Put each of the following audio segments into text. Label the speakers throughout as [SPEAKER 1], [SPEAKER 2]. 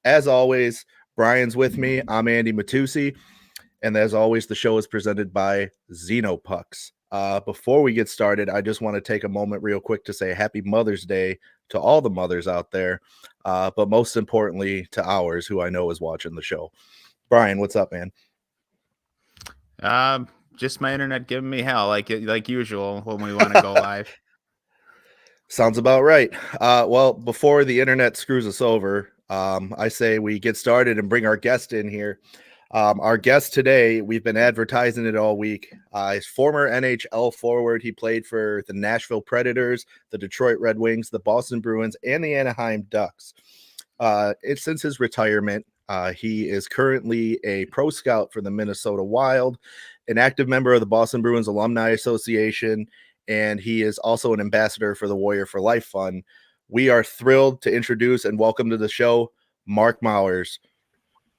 [SPEAKER 1] As always, Brian's with me. I'm Andy Matusi. And as always, the show is presented by Xenopucks. Before we get started, I just want to take a moment real quick to say Happy Mother's Day to all the mothers out there, but most importantly to ours, who I know is watching the show. Brian, what's up, man?
[SPEAKER 2] Just my internet giving me hell, like usual when we want to go live.
[SPEAKER 1] Sounds about right. Well, before the internet screws us over, I say we get started and bring our guest in here. Our guest today, we've been advertising it all week. He's former NHL forward. He played for the Nashville Predators, the Detroit Red Wings, the Boston Bruins, and the Anaheim Ducks. Since his retirement, he is currently a pro scout for the Minnesota Wild, an active member of the Boston Bruins Alumni Association, and he is also an ambassador for the Warrior for Life Fund. We are thrilled to introduce and welcome to the show, Mark Mowers.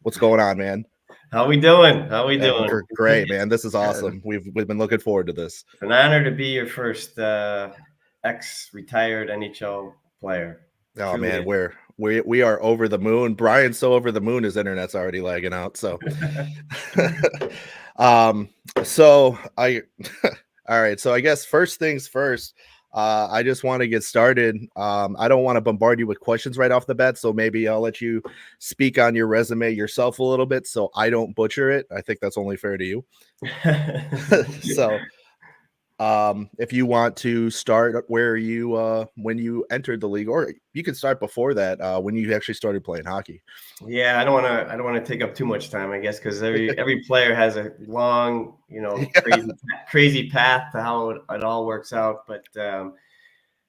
[SPEAKER 1] What's going on, man?
[SPEAKER 3] How we doing?
[SPEAKER 1] Great, man. This is awesome. We've been looking forward to this.
[SPEAKER 3] It's an honor to be your first ex-retired NHL player.
[SPEAKER 1] Oh, truly. Man, we are over the moon. Brian's so over the moon, his internet's already lagging out. So, all right. So I guess first things first. I just want to get started. I don't want to bombard you with questions right off the bat, so maybe I'll let you speak on your resume yourself a little bit so I don't butcher it. I think that's only fair to you. So if you want to start where you when you entered the league, or you can start before that, when you actually started playing hockey.
[SPEAKER 3] Yeah, I don't want to take up too much time, I guess, because every player has a long, crazy path to how it all works out. But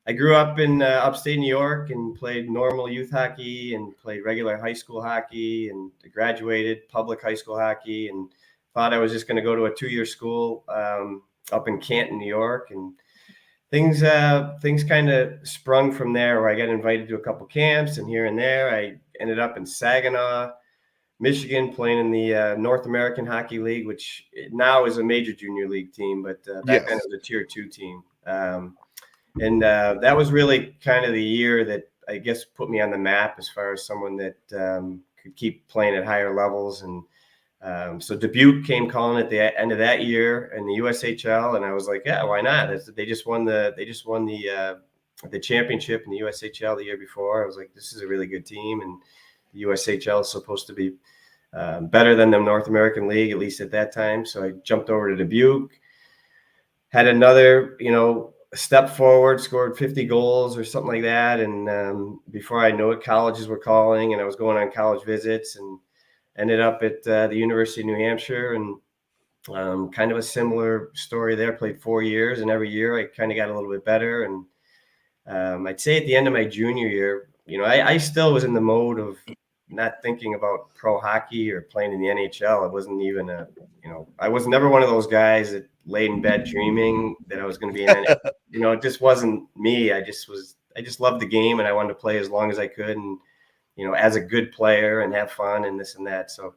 [SPEAKER 3] I grew up in upstate New York and played normal youth hockey and played regular high school hockey and graduated public high school hockey and thought I was just going to go to a 2-year school up in Canton, New York, and things kind of sprung from there, where I got invited to a couple camps, and here and there I ended up in Saginaw, Michigan, playing in the North American Hockey League, which now is a major junior league team, but back then it was a tier 2 team. And that was really kind of the year that I guess put me on the map as far as someone that could keep playing at higher levels. And so Dubuque came calling at the end of that year in the USHL, and I was like, yeah, why not? They just won the championship in the USHL the year before. I was like, this is a really good team, and the USHL is supposed to be better than the North American League, at least at that time. So I jumped over to Dubuque, had another, step forward, scored 50 goals or something like that. And before I knew it, colleges were calling, and I was going on college visits, and ended up at the University of New Hampshire, and kind of a similar story there. Played 4 years, and every year I kind of got a little bit better. And I'd say at the end of my junior year, I still was in the mode of not thinking about pro hockey or playing in the NHL. It wasn't even I was never one of those guys that laid in bed dreaming that I was going to be in it. It just wasn't me. I just loved the game, and I wanted to play as long as I could, and as a good player, and have fun and this and that. So,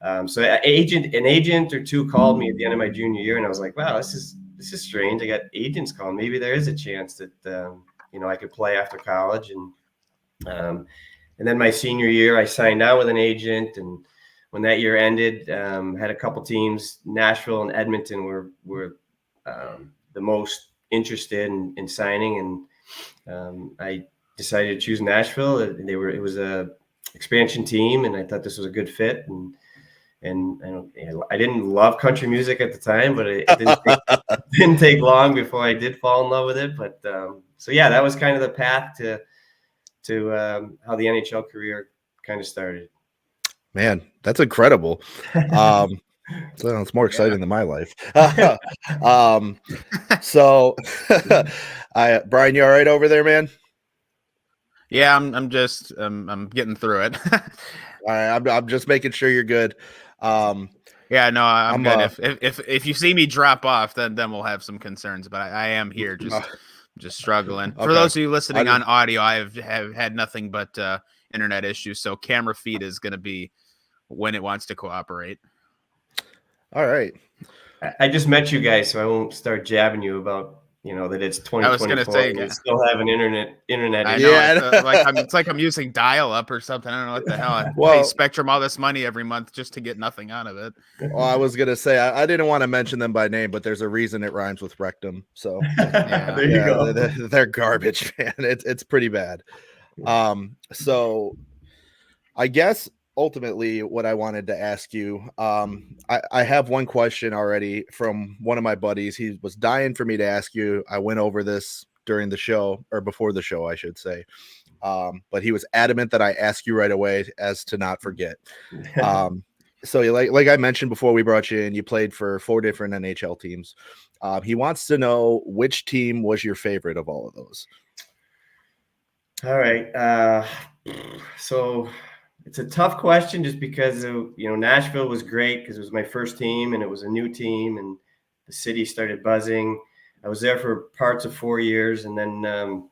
[SPEAKER 3] an agent or two called me at the end of my junior year, and I was like, wow, this is strange. I got agents calling. Maybe there is a chance that, I could play after college. And then my senior year, I signed on with an agent. And when that year ended, had a couple teams, Nashville and Edmonton were the most interested in signing. And I decided to choose Nashville. It was a expansion team, and I thought this was a good fit. And I didn't love country music at the time, but it didn't take long before I did fall in love with it. But so yeah, that was kind of the path to how the NHL career kind of started.
[SPEAKER 1] Man, that's incredible. So it's more exciting than my life. So, Brian, you all right over there, man?
[SPEAKER 2] Yeah, I'm just I'm getting through it.
[SPEAKER 1] All right, I'm just making sure you're good.
[SPEAKER 2] Yeah, no, I'm good. If you see me drop off, then we'll have some concerns. But I am here, just struggling. Okay. For those of you listening on audio, I have had nothing but internet issues. So camera feed is going to be when it wants to cooperate.
[SPEAKER 1] All right.
[SPEAKER 3] I just met you guys, so I won't start jabbing you about that it's 2024.
[SPEAKER 2] I was gonna say,
[SPEAKER 3] and we still have an internet.
[SPEAKER 2] I know. It's like I'm using dial-up or something. I don't know what the hell. I pay Spectrum all this money every month just to get nothing out of it.
[SPEAKER 1] Well, I was gonna say I didn't want to mention them by name, but there's a reason it rhymes with rectum. So
[SPEAKER 3] there you go.
[SPEAKER 1] They're garbage, man. It's pretty bad. So I guess ultimately what I wanted to ask you, I have one question already from one of my buddies. He was dying for me to ask you. I went over this during the show, or before the show, I should say. But he was adamant that I ask you right away as to not forget. So like I mentioned before we brought you in, you played for 4 different NHL teams. He wants to know which team was your favorite of all of those.
[SPEAKER 3] All right. So it's a tough question just because Nashville was great because it was my first team and it was a new team and the city started buzzing. I was there for parts of 4 years and then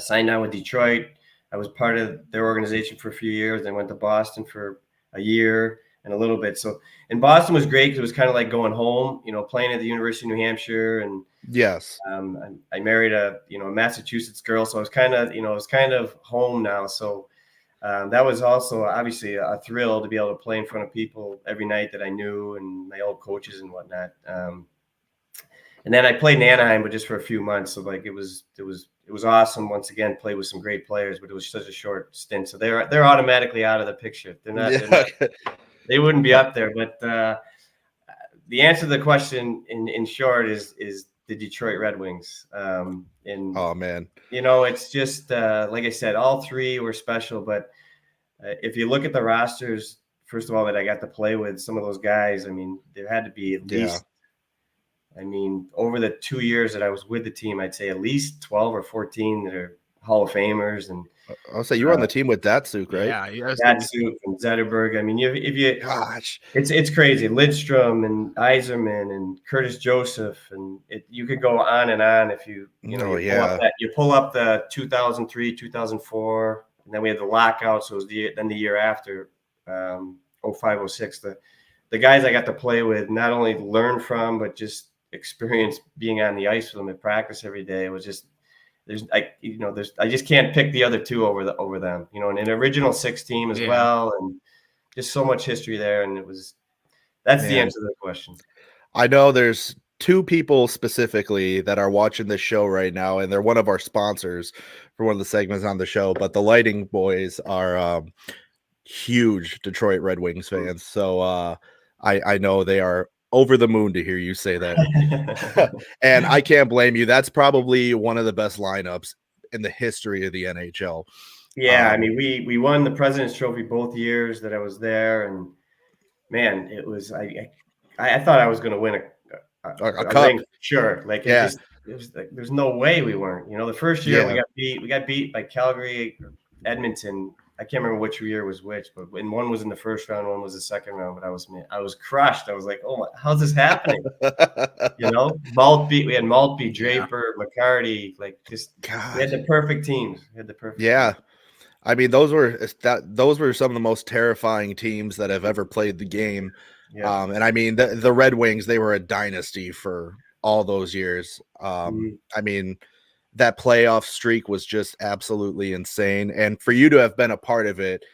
[SPEAKER 3] signed on with Detroit. I was part of their organization for a few years. I went to Boston for a year and a little bit. So, and Boston was great because it was kind of like going home, playing at the University of New Hampshire. And
[SPEAKER 1] yes,
[SPEAKER 3] I married a Massachusetts girl, so I was kind of home now. So that was also obviously a thrill to be able to play in front of people every night that I knew and my old coaches and whatnot. And then I played in Anaheim, but just for a few months. So like it was awesome. Once again, played with some great players, but it was such a short stint. So they're automatically out of the picture. They're not they wouldn't be up there. But the answer to the question in short is the Detroit Red Wings.
[SPEAKER 1] Oh man,
[SPEAKER 3] it's just like I said, all 3 were special. But if you look at the rosters, first of all, that I got to play with some of those guys, I mean, there had to be at least. I mean, over the 2 years that I was with the team, I'd say at least 12 or 14 that are Hall of Famers. And
[SPEAKER 1] I'll say you were on the team with Datsuk, right?
[SPEAKER 3] Yeah, Datsuk and Zetterberg. I mean, it's crazy. Lidstrom and Yzerman and Curtis Joseph, and you could go on and on if you pull up the 2003, 2004, and then we had the lockout. So it was the year after 05, 06. The guys I got to play with, not only learn from, but just experience being on the ice with them at practice every day. It was just I just can't pick the other 2 over them. And an original 6 team as well, and just so much history there. And that's the answer to the question.
[SPEAKER 1] I know there's 2 people specifically that are watching this show right now, and they're one of our sponsors for one of the segments on the show. But the Lighting Boys are huge Detroit Red Wings fans, so I know they are over the moon to hear you say that. And I can't blame you. That's probably one of the best lineups in the history of the NHL.
[SPEAKER 3] Yeah, I mean, we won the President's Trophy both years that I was there, and man, it was I thought I was going to win a cup. Ring, sure, like it was like there's no way we weren't. The first year we got beat by Calgary, Edmonton. I can't remember which year was which, but one was in the first round, one was the second round. But I was crushed. I was like, oh, how's this happening? Maltby, we had Maltby, Draper, McCarty, like just we had the perfect teams.
[SPEAKER 1] I mean, those were some of the most terrifying teams that have ever played the game. Yeah. And I mean, the Red Wings, they were a dynasty for all those years. I mean, that playoff streak was just absolutely insane. And for you to have been a part of it,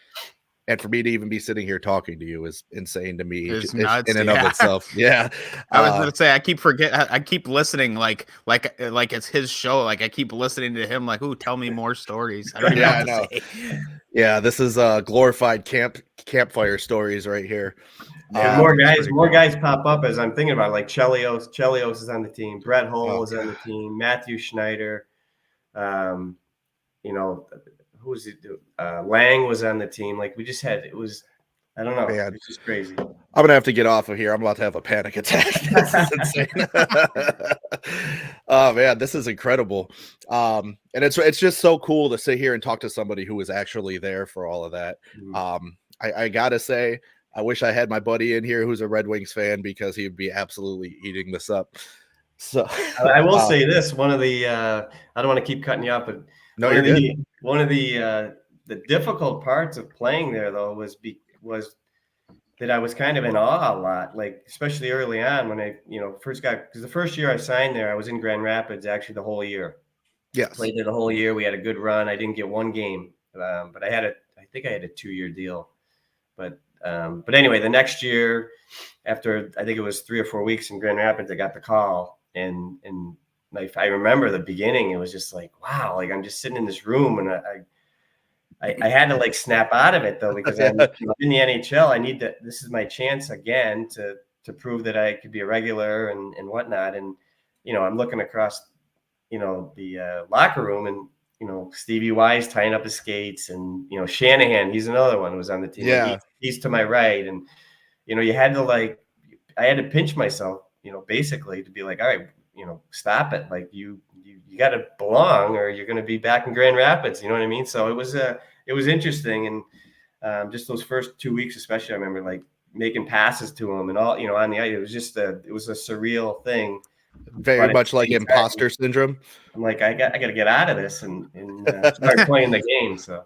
[SPEAKER 1] and for me to even be sitting here talking to you is insane to me in and of itself. Yeah.
[SPEAKER 2] I was going to say, I keep listening like it's his show. Like I keep listening to him like, ooh, tell me more stories. I don't even know what to say.
[SPEAKER 1] Yeah. This is glorified campfire stories right here.
[SPEAKER 3] More guys pop up as I'm thinking about it, like Chelios is on the team. Brett Hull is on the team. Matthew Schneider. Who was it? Lang was on the team. Like we just had, I don't know. Man, it's just crazy.
[SPEAKER 1] I'm going to have to get off of here. I'm about to have a panic attack. This is insane. Oh man, this is incredible. And it's just so cool to sit here and talk to somebody who was actually there for all of that. I gotta say, I wish I had my buddy in here who's a Red Wings fan because he'd be absolutely eating this up. So
[SPEAKER 3] I will say this: one of the I don't want to keep cutting you off, but one of the difficult parts of playing there though was that I was kind of in awe a lot, like especially early on when I, first got, because the first year I signed there, I was in Grand Rapids actually the whole year.
[SPEAKER 1] Yes.
[SPEAKER 3] Played there the whole year. We had a good run. I didn't get one game, but I think I had a 2-year deal. But anyway, the next year, after I think it was 3 or 4 weeks in Grand Rapids, I got the call, and like I remember the beginning, it was just like, wow, like I'm just sitting in this room, and I had to like snap out of it though, because I'm in the NHL. I need to. This is my chance again to prove that I could be a regular and whatnot. And I'm looking across, the locker room, and Stevie Y's tying up his skates, and Shanahan, he's another one who was on the team.
[SPEAKER 1] Yeah,
[SPEAKER 3] like he's to my right, and you had to I had to pinch myself, basically to be like, all right, stop it, like you got to belong, or you're going to be back in Grand Rapids. You know what I mean? So it was interesting, and just those first 2 weeks, especially, I remember like making passes to him and all, on the ice. It was just it was a surreal thing.
[SPEAKER 1] Very much like imposter syndrome.
[SPEAKER 3] I'm like, I got to get out of this and start playing the game. So.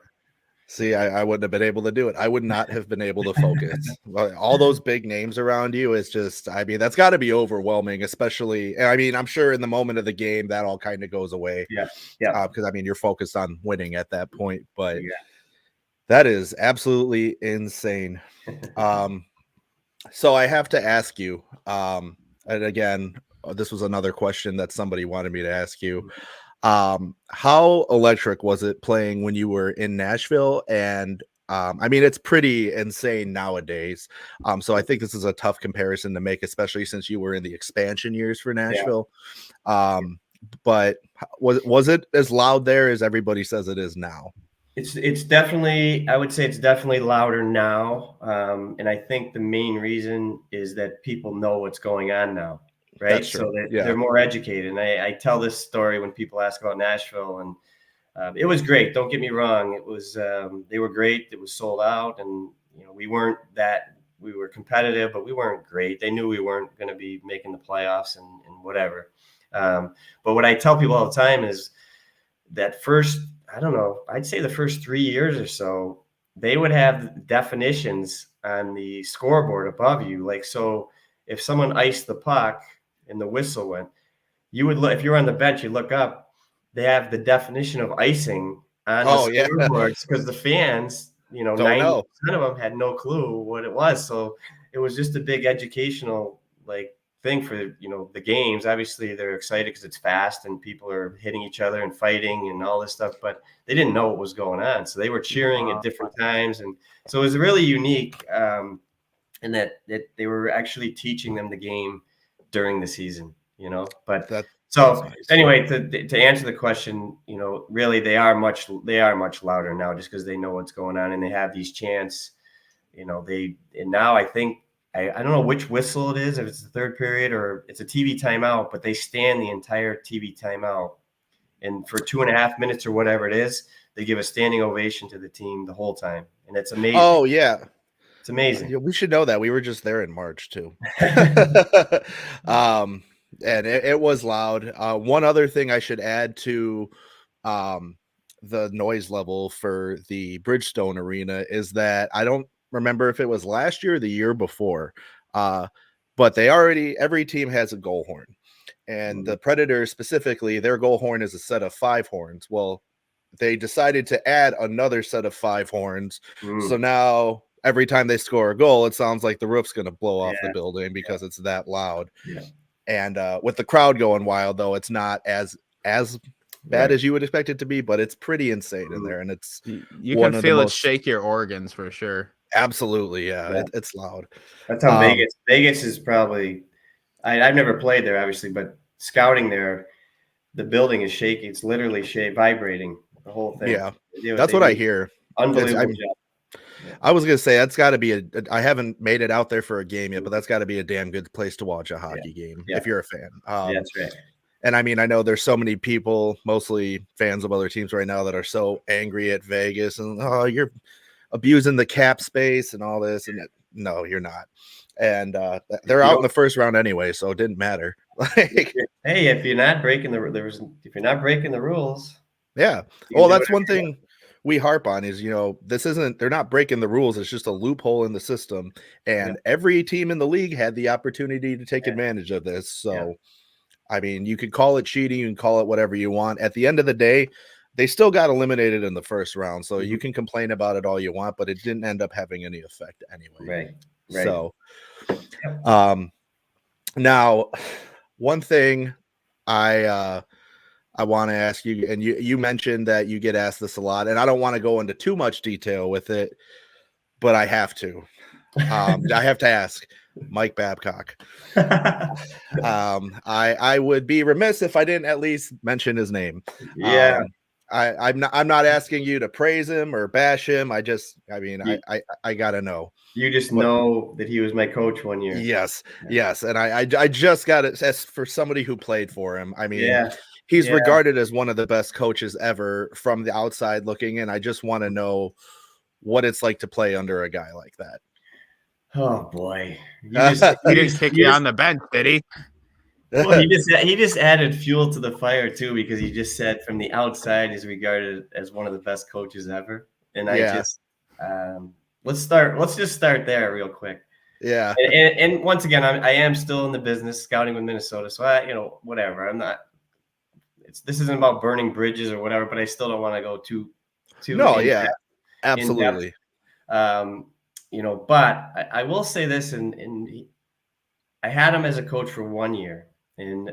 [SPEAKER 1] See, I wouldn't have been able to do it. I would not have been able to focus. All those big names around you is just, I mean, that's got to be overwhelming, especially, I mean, I'm sure in the moment of the game that all kind of goes away.
[SPEAKER 3] Yeah.
[SPEAKER 1] Because I mean, you're focused on winning at that point, but that is absolutely insane. So I have to ask you, and again, this was another question that somebody wanted me to ask you. How electric was it playing when you were in Nashville? And I mean, it's pretty insane nowadays. So I think this is a tough comparison to make, especially since you were in the expansion years for Nashville. But was it as loud there as everybody says it is now?
[SPEAKER 3] It's definitely, I would say it's definitely louder now. And I think the main reason is that people know what's going on now. Right. So they're more educated. And I tell this story when people ask about Nashville, and it was great. Don't get me wrong. It was, they were great. It was sold out, and, we were competitive, but we weren't great. They knew we weren't going to be making the playoffs and whatever. But what I tell people all the time is that first, I don't know, I'd say the first 3 years or so, they would have definitions on the scoreboard above you. Like, so if someone iced the puck and the whistle went, you would look, if you're on the bench, you look up, they have the definition of icing on the scoreboards, because the fans, 90% of them had no clue what it was. So it was just a big educational thing for, the games. Obviously they're excited because it's fast and people are hitting each other and fighting and all this stuff, but they didn't know what was going on. So they were cheering at different times. And so it was really unique. And that they were actually teaching them the game during the season, but anyway, to answer the question, really they are much louder now, just because they know what's going on and they have these chants, and now I think, I don't know which whistle it is, if it's the third period or it's a TV timeout, but they stand the entire TV timeout, and for 2.5 minutes or whatever it is, they give a standing ovation to the team the whole time. And it's amazing.
[SPEAKER 1] Oh yeah.
[SPEAKER 3] It's amazing.
[SPEAKER 1] We should know that. We were just there in March too. And it was loud. One other thing I should add to the noise level for the Bridgestone Arena is that I don't remember if it was last year or the year before, but every team has a goal horn. And the Predators specifically, their goal horn is a set of 5 horns. Well, they decided to add another set of 5 horns. So now every time they score a goal, it sounds like the roof's going to blow off the building because it's that loud. And with the crowd going wild, though, it's not as bad as you would expect it to be, but it's pretty insane in there. And it's
[SPEAKER 2] you can feel it shake your organs for sure.
[SPEAKER 1] Absolutely, it's loud.
[SPEAKER 3] That's how Vegas is probably. I've never played there, obviously, but scouting there, the building is shaking. It's literally vibrating, the whole thing.
[SPEAKER 1] Yeah, that's what I hear.
[SPEAKER 3] Unbelievable job.
[SPEAKER 1] I was gonna say that's got to be I haven't made it out there for a game yet, but that's got to be a damn good place to watch a hockey game if you're a fan.
[SPEAKER 3] That's right.
[SPEAKER 1] And I mean, I know there's so many people, mostly fans of other teams right now, that are so angry at Vegas and you're abusing the cap space and all this. And no, you're not. And they're out in the first round anyway, so it didn't matter.
[SPEAKER 3] If you're not breaking the rules.
[SPEAKER 1] Yeah. Well, that's one thing we harp on is, they're not breaking the rules. It's just a loophole in the system. And every team in the league had the opportunity to take advantage of this. So, I mean, you could call it cheating, you can call it whatever you want. At the end of the day, they still got eliminated in the first round. So you can complain about it all you want, but it didn't end up having any effect anyway.
[SPEAKER 3] Right.
[SPEAKER 1] So, now one thing I want to ask you, and you mentioned that you get asked this a lot, and I don't want to go into too much detail with it, but I have to. I have to ask Mike Babcock. I would be remiss if I didn't at least mention his name.
[SPEAKER 3] Yeah.
[SPEAKER 1] I'm not asking you to praise him or bash him. I gotta know.
[SPEAKER 3] You just know that he was my coach one year.
[SPEAKER 1] Yes. And I just got it as for somebody who played for him. I mean, he's regarded as one of the best coaches ever from the outside looking in. I just want to know what it's like to play under a guy like that.
[SPEAKER 3] Oh boy.
[SPEAKER 2] He didn't kick you on the bench, did he?
[SPEAKER 3] Well, he just added fuel to the fire too, because he just said from the outside he's regarded as one of the best coaches ever. And let's just start there real quick.
[SPEAKER 1] Yeah.
[SPEAKER 3] And once again, I am still in the business scouting with Minnesota. So whatever. I'm not, this isn't about burning bridges or whatever, but I still don't want to go too
[SPEAKER 1] no, yeah, absolutely.
[SPEAKER 3] But I will say this, and I had him as a coach for 1 year, and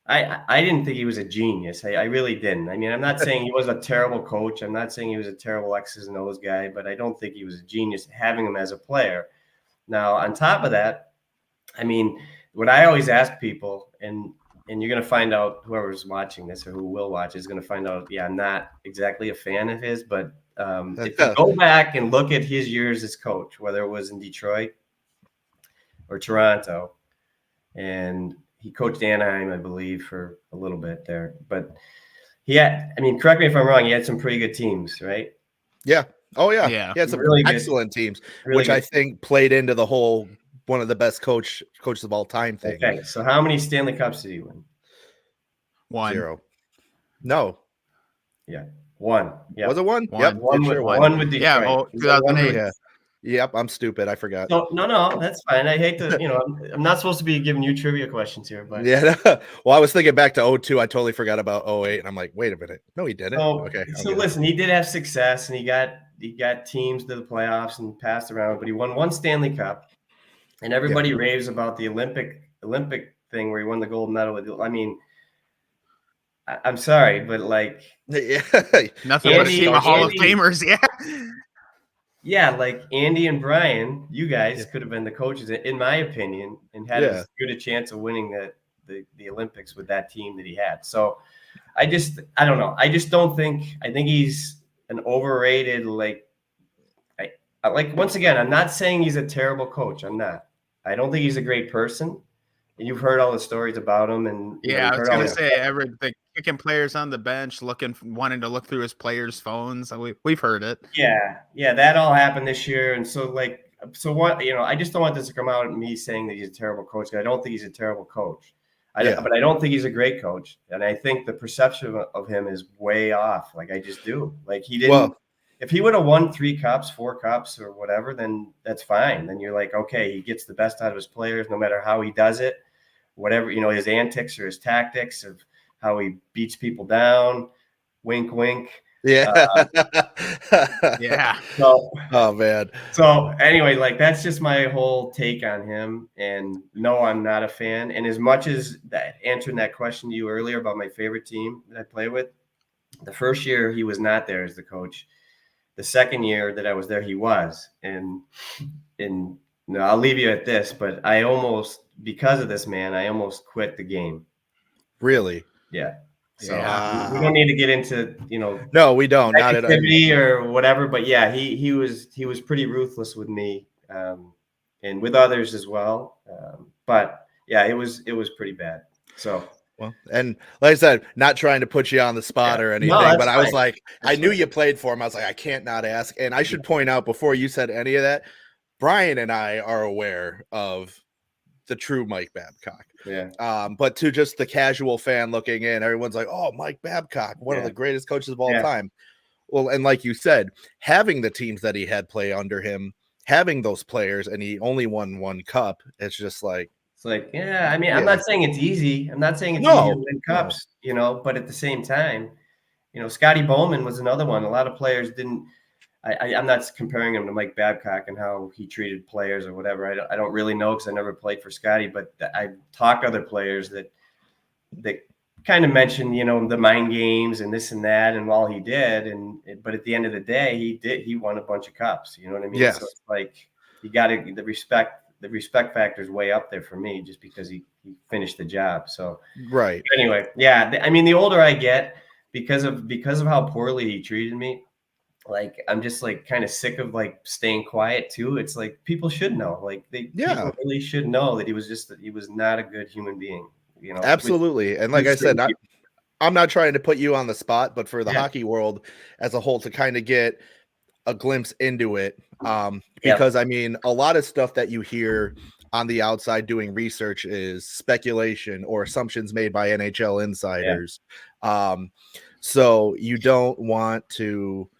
[SPEAKER 3] I didn't think he was a genius. I really didn't. I mean, I'm not saying he was a terrible coach. I'm not saying he was a terrible X's and O's guy, but I don't think he was a genius having him as a player. Now, on top of that, I mean, what I always ask people, and you're going to find out, whoever's watching this or who will watch is going to find out, I'm not exactly a fan of his, but if you go back and look at his years as coach, whether it was in Detroit or Toronto, and he coached Anaheim, I believe, for a little bit there. But correct me if I'm wrong, he had some pretty good teams, right?
[SPEAKER 1] Yeah. Oh, yeah. He had some really excellent teams, which I think played into the whole one of the best coaches of all time thing.
[SPEAKER 3] Okay, so how many Stanley Cups did he win?
[SPEAKER 2] 1.
[SPEAKER 1] 0. No.
[SPEAKER 3] Yeah. 1. Yep.
[SPEAKER 1] Was it 1?
[SPEAKER 3] Yep. One with Detroit.
[SPEAKER 2] Yeah, 2008.
[SPEAKER 1] Yeah. Yep, I'm stupid. I forgot.
[SPEAKER 3] No, that's fine. I hate to, I'm not supposed to be giving you trivia questions here, but
[SPEAKER 1] well, I was thinking back to 2002. I totally forgot about 2008, and I'm like, wait a minute. No, he didn't. Okay.
[SPEAKER 3] So listen, he did have success, and he got teams to the playoffs and passed around, but he won 1 Stanley Cup, and everybody raves about the Olympic thing where he won the gold medal. I mean, I'm sorry, but
[SPEAKER 2] nothing but a team of Hall of Famers,
[SPEAKER 3] Yeah, like Andy and Brian, you guys could have been the coaches, in my opinion, and had as good a chance of winning the Olympics with that team that he had. So I don't know. I think he's an overrated, once again, I'm not saying he's a terrible coach. I'm not. I don't think he's a great person. And you've heard all the stories about him. And
[SPEAKER 2] I was going to say, the kicking players on the bench, wanting to look through his players' phones. We've heard it.
[SPEAKER 3] Yeah, that all happened this year. And so what? I just don't want this to come out and me saying that he's a terrible coach. I don't think he's a terrible coach. But I don't think he's a great coach. And I think the perception of him is way off. I just do. He didn't. Well, if he would have won 3 cups, 4 cups, or whatever, then that's fine. Then you're like, okay, he gets the best out of his players, no matter how he does it, whatever, his antics or his tactics of how he beats people down. Wink, wink.
[SPEAKER 1] Yeah.
[SPEAKER 3] So,
[SPEAKER 1] oh man.
[SPEAKER 3] So anyway, that's just my whole take on him. And no, I'm not a fan. And as much as that, answering that question to you earlier about my favorite team that I play with, the first year he was not there as the coach. The second year that I was there, he was. And I'll leave you at this, but because of this man, I almost quit the game.
[SPEAKER 1] Really?
[SPEAKER 3] Yeah. So we don't need to get into,
[SPEAKER 1] no, we don't. Not at all.
[SPEAKER 3] Or whatever. But yeah, he was pretty ruthless with me, and with others as well. But yeah, it was pretty bad. So.
[SPEAKER 1] Well, and like I said, not trying to put you on the spot or anything, but I was like, I knew you played for him. I was like, I can't not ask. And I should point out before you said any of that, Brian and I are aware of the true Mike Babcock.
[SPEAKER 3] Yeah.
[SPEAKER 1] But to just the casual fan looking in, everyone's like, oh, Mike Babcock, one of the greatest coaches of all time. Well, and like you said, having the teams that he had play under him, having those players, and he only won one cup, it's just like,
[SPEAKER 3] it's like, yeah, I mean, I'm not saying it's easy. I'm not saying it's easy to win cups, but at the same time, Scotty Bowman was another one. A lot of players didn't. I'm not comparing him to Mike Babcock and how he treated players or whatever. I don't really know because I never played for Scotty, but I talked to other players that kind of mentioned, the mind games and this and that, and all he did, but at the end of the day, he won a bunch of cups. You know what I mean?
[SPEAKER 1] Yes.
[SPEAKER 3] So it's like you got to the respect factor is way up there for me just because he finished the job. So
[SPEAKER 1] right.
[SPEAKER 3] Anyway, yeah, I mean, the older I get, because of how poorly he treated me, like I'm just like kind of sick of like staying quiet too. It's like people should know, like people really should know that he was not a good human being.
[SPEAKER 1] Absolutely. And like I said, I'm not trying to put you on the spot, but for the hockey world as a whole to kind of get a glimpse into it, because I mean, a lot of stuff that you hear on the outside doing research is speculation or assumptions made by NHL insiders. So you don't want to.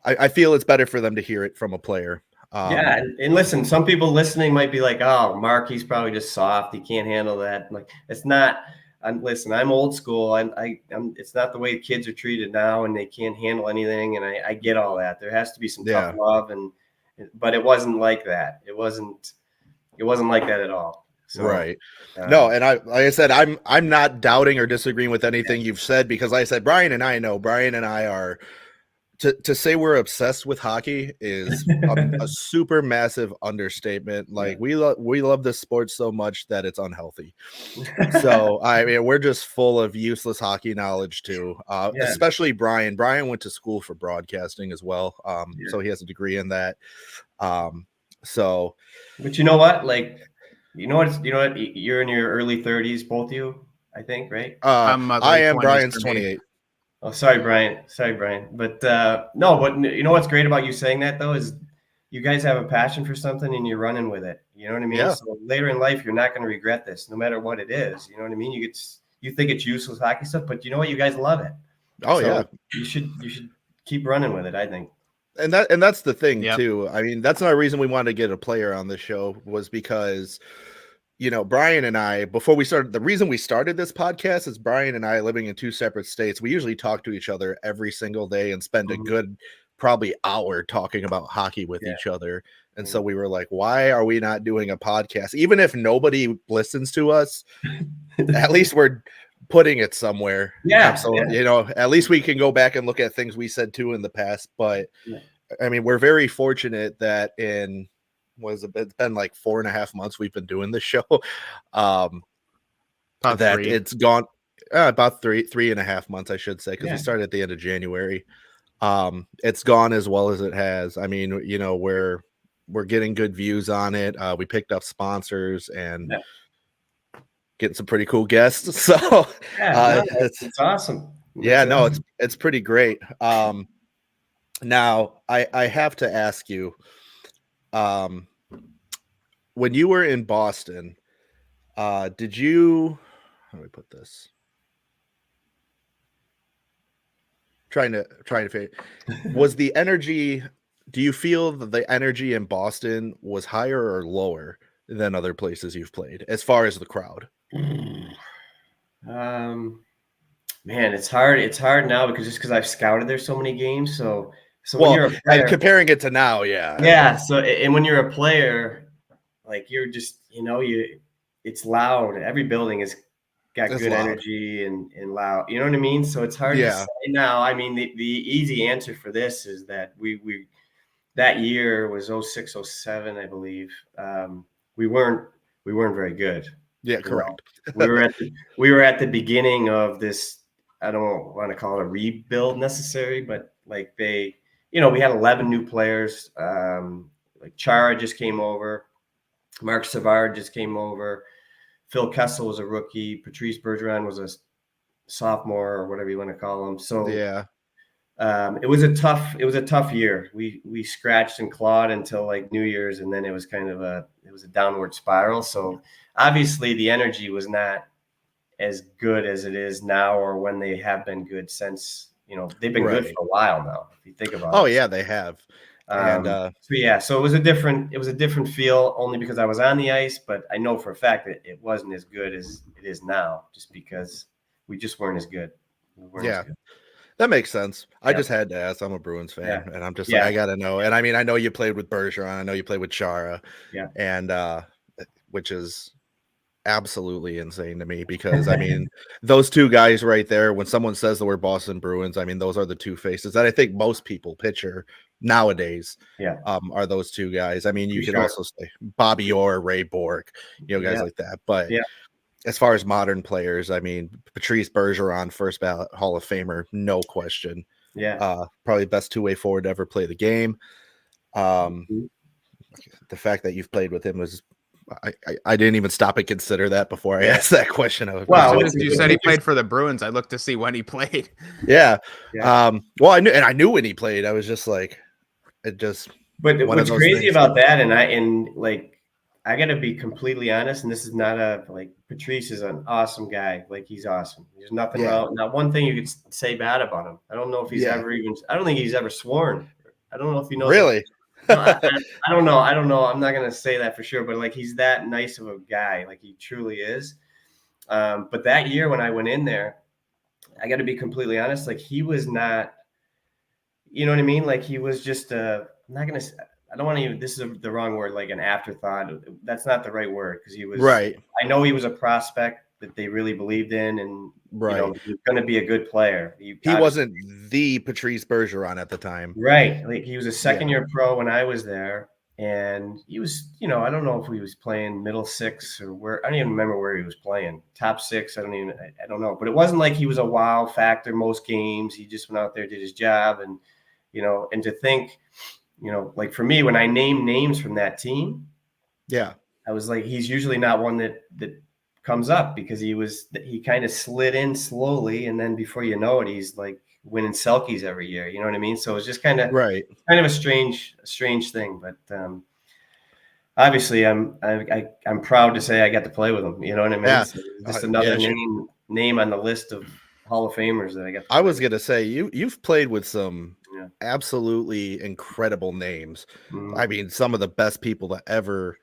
[SPEAKER 1] I feel it's better for them to hear it from a player.
[SPEAKER 3] And listen, some people listening might be like, "Oh, Mark, he's probably just soft. He can't handle that." Like, it's not. Listen, I'm old school. It's not the way kids are treated now, and they can't handle anything. And I get all that. There has to be some tough love, but it wasn't like that. It wasn't like that at all. So,
[SPEAKER 1] right. No, and like I said, I'm not doubting or disagreeing with anything you've said, because like I said, Brian and I are. To say we're obsessed with hockey is a super massive understatement. Like we love this sport so much that it's unhealthy. So I mean, we're just full of useless hockey knowledge too. Especially Brian. Brian went to school for broadcasting as well. So he has a degree in that. But
[SPEAKER 3] you know what? Like, you're in your early 30s, both of you, I think, right?
[SPEAKER 1] I am. Brian's 28.
[SPEAKER 3] Oh, sorry, Brian. But no, but you know what's great about you saying that though is you guys have a passion for something and you're running with it. You know what I mean?
[SPEAKER 1] Yeah.
[SPEAKER 3] So later in life, you're not going to regret this, no matter what it is. You know what I mean? You think it's useless hockey stuff, but you know what? You guys love it.
[SPEAKER 1] Oh, so
[SPEAKER 3] you should keep running with it, I think.
[SPEAKER 1] And that's the thing too. I mean, that's another reason we wanted to get a player on the show, was because Brian and I, before we started, the reason we started this podcast is Brian and I, living in two separate states, we usually talk to each other every single day and spend a good probably hour talking about hockey with each other. And so we were like, why are we not doing a podcast? Even if nobody listens to us, at least we're putting it somewhere. Absolutely. At least we can go back and look at things we said too in the past. But I mean, we're very fortunate that it's been like 4.5 months we've been doing this show. It's gone about 3.5 months, I should say, because we started at the end of January. It's gone as well as it has. I mean, we're getting good views on it. We picked up sponsors and getting some pretty cool guests. So
[SPEAKER 3] it's awesome.
[SPEAKER 1] It's pretty great. Now I have to ask you, when you were in Boston, did you, how do I put this? Trying to figure, was the energy, do you feel that the energy in Boston was higher or lower than other places you've played as far as the crowd?
[SPEAKER 3] Man, it's hard. It's hard now because I've scouted there so many games. So when you're a player,
[SPEAKER 1] and comparing it to now,
[SPEAKER 3] So, and when you're a player, like you're just, it's loud. Every building has got good energy and loud. You know what I mean? So it's hard to say now. I mean, the easy answer for this is that we that year was 06, 07, I believe. We weren't very good.
[SPEAKER 1] Yeah, correct.
[SPEAKER 3] We were at the beginning of this. I don't want to call it a rebuild necessary, but like we had 11 new players. Like Chara just came over. Mark Savard just came over. Phil Kessel was a rookie. Patrice Bergeron was a sophomore, or whatever you want to call him. So it was a tough year. We scratched and clawed until like New Year's, and then it was kind of a downward spiral. So obviously the energy was not as good as it is now, or when they have been good since they've been good for a while now, if you think about it.
[SPEAKER 1] Oh yeah, they have. And
[SPEAKER 3] so it was a different feel, only because I was on the ice, but I know for a fact that it wasn't as good as it is now, just because we just weren't as good.
[SPEAKER 1] Yeah. That makes sense. I just had to ask. I'm a Bruins fan, and I'm just like, I gotta know. And I mean, I know you played with Bergeron. I know you played with Chara. And which is absolutely insane to me, because I mean, those two guys right there, when someone says the word Boston Bruins, I mean, those are the two faces that I think most people picture nowadays. Are those two guys. I mean, you could also say Bobby Orr, Ray Bork, guys like that. But as far as modern players, I mean, Patrice Bergeron, first ballot Hall of Famer, no question. Probably best two-way forward to ever play the game. The fact that you've played with him was, I didn't even stop and consider that before I asked that question.
[SPEAKER 2] Well, as you said he played for the Bruins, I looked to see when he played.
[SPEAKER 1] Well, I knew when he played. I was just like, it just.
[SPEAKER 3] But what's crazy about that, I got to be completely honest, and this is not Patrice is an awesome guy. Like, he's awesome. There's nothing wrong. Not one thing you could say bad about him. I don't know if he's I don't think he's ever sworn. I don't know if he knows.
[SPEAKER 1] Really?
[SPEAKER 3] No, I don't know. I'm not going to say that for sure, but he's that nice of a guy. Like, he truly is. But that year when I went in there, I got to be completely honest. He was not, you know what I mean? He was just, I'm not going to, I don't want to even, this is the wrong word, an afterthought. That's not the right word, because he was, I know he was a prospect that they really believed in, and he was going to be a good player. He
[SPEAKER 1] wasn't the Patrice Bergeron at the time.
[SPEAKER 3] Right. He was a second-year pro when I was there, and he was, I don't know if he was playing middle six or where. I don't even remember where he was playing. Top six, I don't know. But it wasn't like he was a wow factor most games. He just went out there, did his job, and, and to think, for me, when I name names from that team, I was like, he's usually not one that comes up, because he kind of slid in slowly, and then before you know it, he's winning Selkies every year. You know what I mean? So it's just kind of a strange thing. But obviously, I'm proud to say I got to play with him. You know what I mean?
[SPEAKER 1] Yeah.
[SPEAKER 3] So just another name on the list of Hall of Famers that I got.
[SPEAKER 1] I was gonna say you've played with some absolutely incredible names. I mean, some of the best people to ever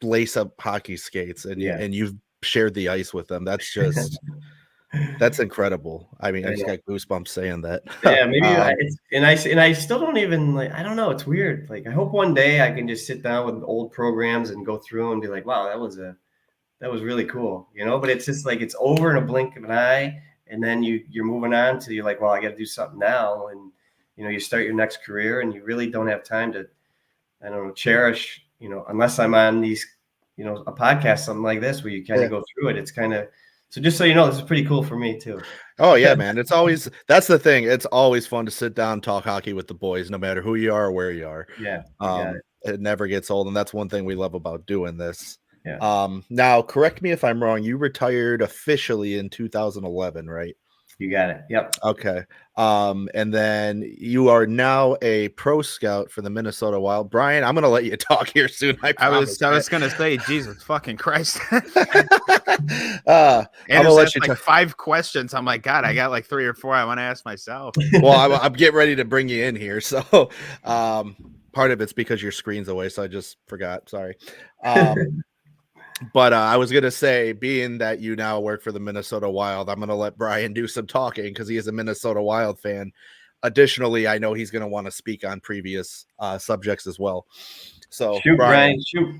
[SPEAKER 1] lace up hockey skates, and you've shared the ice with them. That's just that's incredible. I mean, I just got goosebumps saying that.
[SPEAKER 3] Yeah, maybe I still don't even I don't know. It's weird. I hope one day I can just sit down with old programs and go through them and be like, wow, that was really cool, But it's just it's over in a blink of an eye, and then you're moving on to, you're like, well, I got to do something now, and you start your next career, and you really don't have time to, I don't know, cherish, unless I'm on these, a podcast, something like this, where you kind of go through it. It's kind of, so just so you know, this is pretty cool for me too.
[SPEAKER 1] Oh yeah, man. It's always, that's the thing. It's always fun to sit down and talk hockey with the boys, no matter who you are or where you are.
[SPEAKER 3] Yeah.
[SPEAKER 1] It never gets old. And that's one thing we love about doing this. Yeah. Now correct me if I'm wrong. You retired officially in 2011, right?
[SPEAKER 3] You got it. Yep.
[SPEAKER 1] Okay. And then you are now a pro scout for the Minnesota Wild. Brian, I'm going to let you talk here soon. I
[SPEAKER 2] was going to say, Jesus fucking Christ.
[SPEAKER 1] I'm going to let you
[SPEAKER 2] 5 questions. I'm like, God, I got 3 or 4 I want to ask myself.
[SPEAKER 1] Well, I'm getting ready to bring you in here. So part of it's because your screen's away. So I just forgot. Sorry. But I was going to say, being that you now work for the Minnesota Wild, I'm going to let Brian do some talking because he is a Minnesota Wild fan. Additionally, I know he's going to want to speak on previous subjects as well. So,
[SPEAKER 3] shoot, Brian, shoot.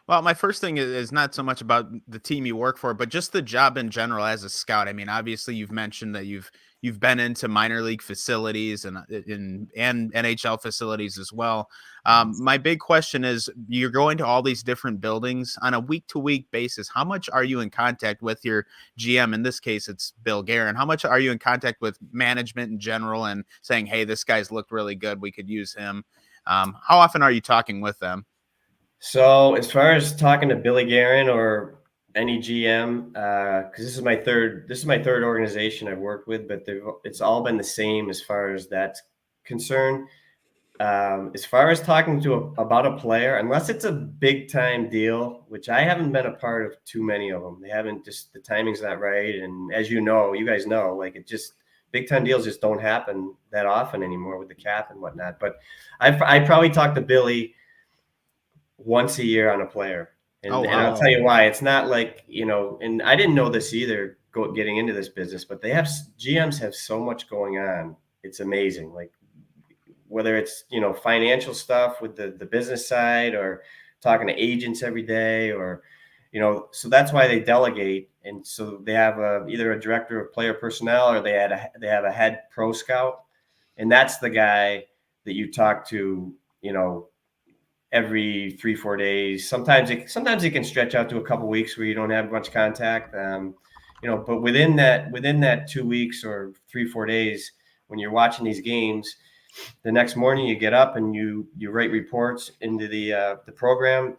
[SPEAKER 2] Well, my first thing is not so much about the team you work for, but just the job in general as a scout. I mean, obviously, you've mentioned that you've been into minor league facilities and NHL facilities as well. My big question is, you're going to all these different buildings on a week-to-week basis. How much are you in contact with your GM? In this case, it's Bill Guerin. How much are you in contact with management in general and saying, hey, this guy's looked really good, we could use him? How often are you talking with them?
[SPEAKER 3] So as far as talking to Billy Guerin or any GM, because this is my third organization I've worked with, but it's all been the same as far as that's concerned. As far as talking about a player, unless it's a big time deal, which I haven't been a part of too many of them. They haven't, just the timing's not right. And as you guys know, it just Big time deals just don't happen that often anymore with the cap and whatnot. But I probably talk to Billy once a year on a player. And,
[SPEAKER 2] wow.
[SPEAKER 3] And I'll tell you why. It's not like, and I didn't know this either getting into this business, but GMs have so much going on. It's amazing. Like whether it's, financial stuff with the business side or talking to agents every day or, so that's why they delegate. And so they have either a director of player personnel or they have a head pro scout. And that's the guy that you talk to, every 3-4 days. Sometimes it can stretch out to a couple weeks where you don't have much contact. But within that 2 weeks or 3-4 days, when you're watching these games, the next morning you get up and you write reports into the program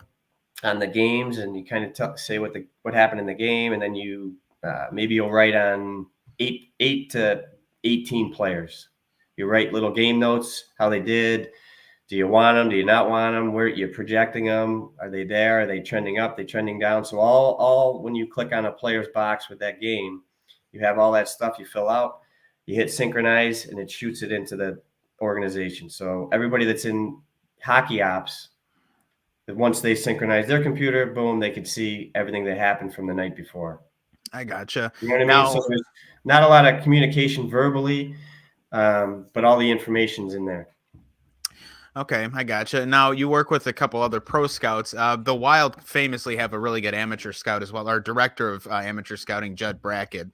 [SPEAKER 3] on the games, and you kind of say what happened in the game, and then you maybe you'll write on 8 to 18 players. You write little game notes, how they did. Do you want them? Do you not want them? Where you're projecting them? Are they there? Are they trending up? Are they trending down? So all when you click on a player's box with that game, you have all that stuff you fill out. You hit synchronize, and it shoots it into the organization. So everybody that's in hockey ops, once they synchronize their computer, boom, they could see everything that happened from the night before.
[SPEAKER 2] I gotcha.
[SPEAKER 3] You know what I mean? So there's not a lot of communication verbally, but all the information's in there.
[SPEAKER 2] Okay, I gotcha. Now you work with a couple other pro scouts. The Wild famously have a really good amateur scout as well. Our director of amateur scouting, Judd Brackett,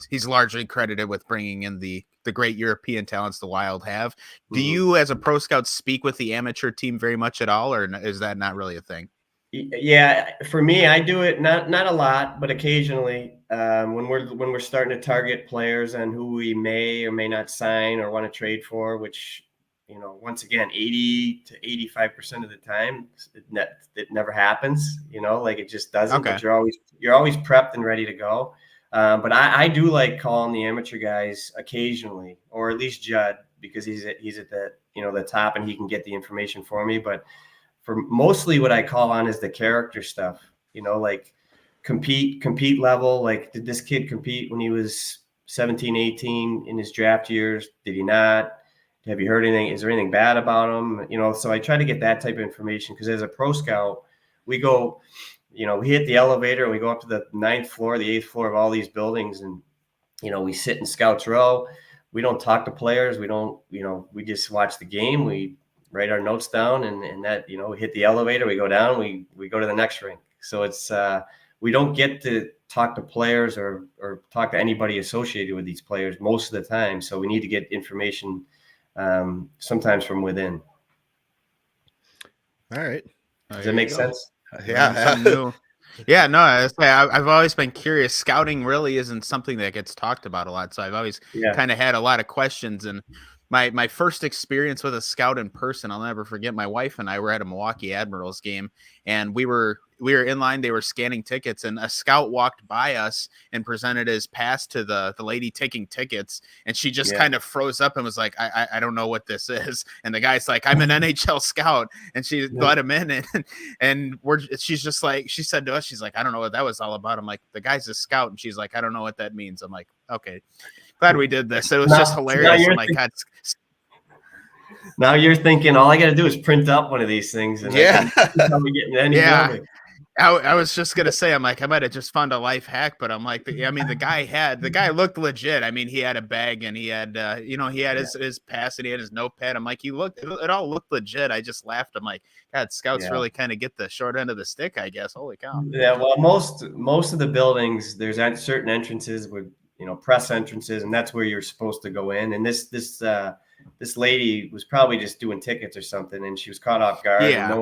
[SPEAKER 2] he's largely credited with bringing in the great European talents the Wild have. Do you, as a pro scout, speak with the amateur team very much at all, or is that not really a thing?
[SPEAKER 3] Yeah, for me, I do it not a lot, but occasionally when we're starting to target players and who we may or may not sign or want to trade for, which. Once again, 80 to 85% of the time, it never happens. Like it just doesn't.
[SPEAKER 2] Okay.
[SPEAKER 3] But you're always prepped and ready to go. But I do like calling the amateur guys occasionally, or at least Judd, because he's at the the top and he can get the information for me. But for mostly what I call on is the character stuff. Like compete level. Like, did this kid compete when he was 17, 18 in his draft years? Did he not? Have you heard anything? Is there anything bad about him? So I try to get that type of information because as a pro scout, we go, we hit the elevator and we go up to the 9th floor, the 8th floor of all these buildings. And, we sit in scouts row. We don't talk to players. We don't, we just watch the game. We write our notes down and that, we hit the elevator, we go down, we go to the next rink. So it's, we don't get to talk to players or talk to anybody associated with these players most of the time. So we need to get information sometimes from within.
[SPEAKER 1] All right.
[SPEAKER 3] Does that make sense?
[SPEAKER 2] Yeah. Yeah, no, I've always been curious. Scouting really isn't something that gets talked about a lot. So I've always kind of had a lot of questions. And my first experience with a scout in person, I'll never forget. My wife and I were at a Milwaukee Admirals game, and we were in line. They were scanning tickets, and a scout walked by us and presented his pass to the lady taking tickets, and she just kind of froze up and was like, I don't know what this is. And the guy's like, I'm an NHL scout, and she let him in, and she's just like, she said to us, she's like, I don't know what that was all about. I'm like, the guy's a scout, and she's like, I don't know what that means. I'm like, okay, glad we did this. It was just hilarious. I'm like, God.
[SPEAKER 3] Now you're thinking all I got to do is print up one of these things, and
[SPEAKER 2] I was just gonna say, I'm like, I might have just found a life hack, but I'm like, the guy looked legit. I mean, he had a bag and he had, he had his pass and he had his notepad. I'm like, it all looked legit. I just laughed. I'm like, God, scouts really kind of get the short end of the stick, I guess. Holy cow.
[SPEAKER 3] Yeah, well, most of the buildings, there's certain entrances with press entrances, and that's where you're supposed to go in. And this lady was probably just doing tickets or something, and she was caught off guard.
[SPEAKER 2] Yeah.
[SPEAKER 3] And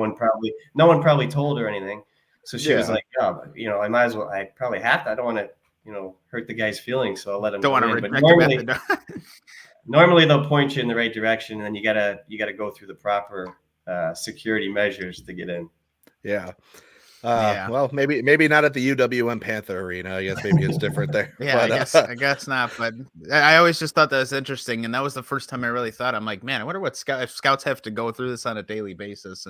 [SPEAKER 3] no one probably told her anything. So she was like, oh, I might as well. I probably have to. I don't want to, hurt the guy's feelings. So I'll let him.
[SPEAKER 2] Don't want to.
[SPEAKER 3] But normally they'll point you in the right direction, and then you gotta go through the proper security measures to get in.
[SPEAKER 1] Yeah. Well, maybe not at the UWM Panther Arena. I guess maybe it's different there.
[SPEAKER 2] Yeah, but, I guess not. But I always just thought that was interesting, and that was the first time I really thought. I'm like, man, I wonder what if scouts have to go through this on a daily basis.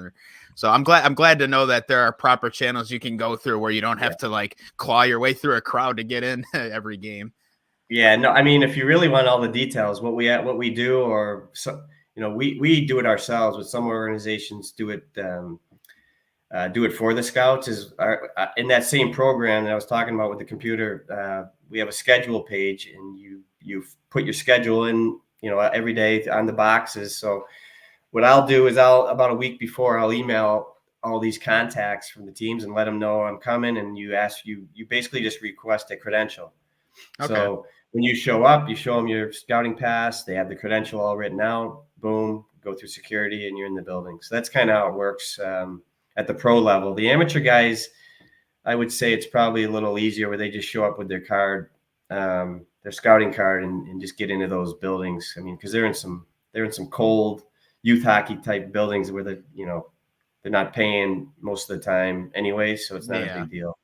[SPEAKER 2] So I'm glad to know that there are proper channels you can go through where you don't have to like claw your way through a crowd to get in every game.
[SPEAKER 3] Yeah, no, I mean, if you really want all the details, what we do, or so, we do it ourselves, but some organizations do it for the scouts. Is in that same program that I was talking about with the computer. We have a schedule page, and you put your schedule in, every day on the boxes. So what I'll do is about a week before, I'll email all these contacts from the teams and let them know I'm coming, and you basically just request a credential. Okay. So when you show up, you show them your scouting pass. They have the credential all written out. Boom, go through security, and you're in the building. So that's kind of how it works at the pro level. The amateur guys, I would say it's probably a little easier, where they just show up with their card, their scouting card, and just get into those buildings. I mean, because they're in some cold youth hockey type buildings where they're not paying most of the time anyway, so it's not a big deal.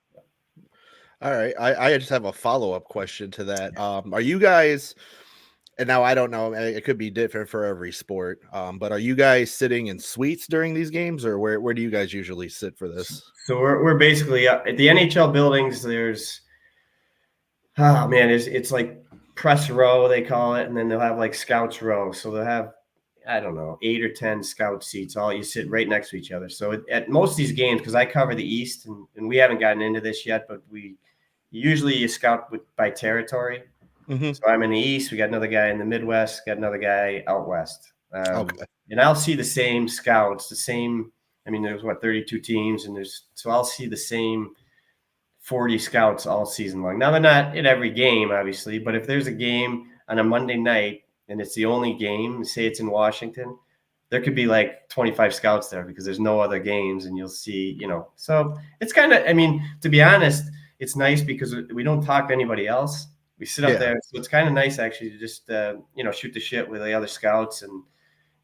[SPEAKER 1] All right. I just have a follow-up question to that. Are you guys, and now I don't know, it could be different for every sport, but are you guys sitting in suites during these games, or where do you guys usually sit for this?
[SPEAKER 3] So we're basically at the NHL buildings. There's, it's like press row, they call it, and then they'll have like scouts row. So they'll have, I don't know, 8 or 10 scout seats. All you sit right next to each other. So at most of these games, because I cover the East, and we haven't gotten into this yet, but usually you scout by territory. Mm-hmm. So I'm in the East. We got another guy in the Midwest. Got another guy out West. Okay. And I'll see the same scouts. There's 32 teams, so I'll see the same 40 scouts all season long. Now they're not in every game, obviously, but if there's a game on a Monday night and it's the only game, say it's in Washington, there could be like 25 scouts there because there's no other games, and you'll see, so it's kind of, to be honest, it's nice because we don't talk to anybody else. We sit up there. So it's kind of nice actually to just, shoot the shit with the other scouts, and,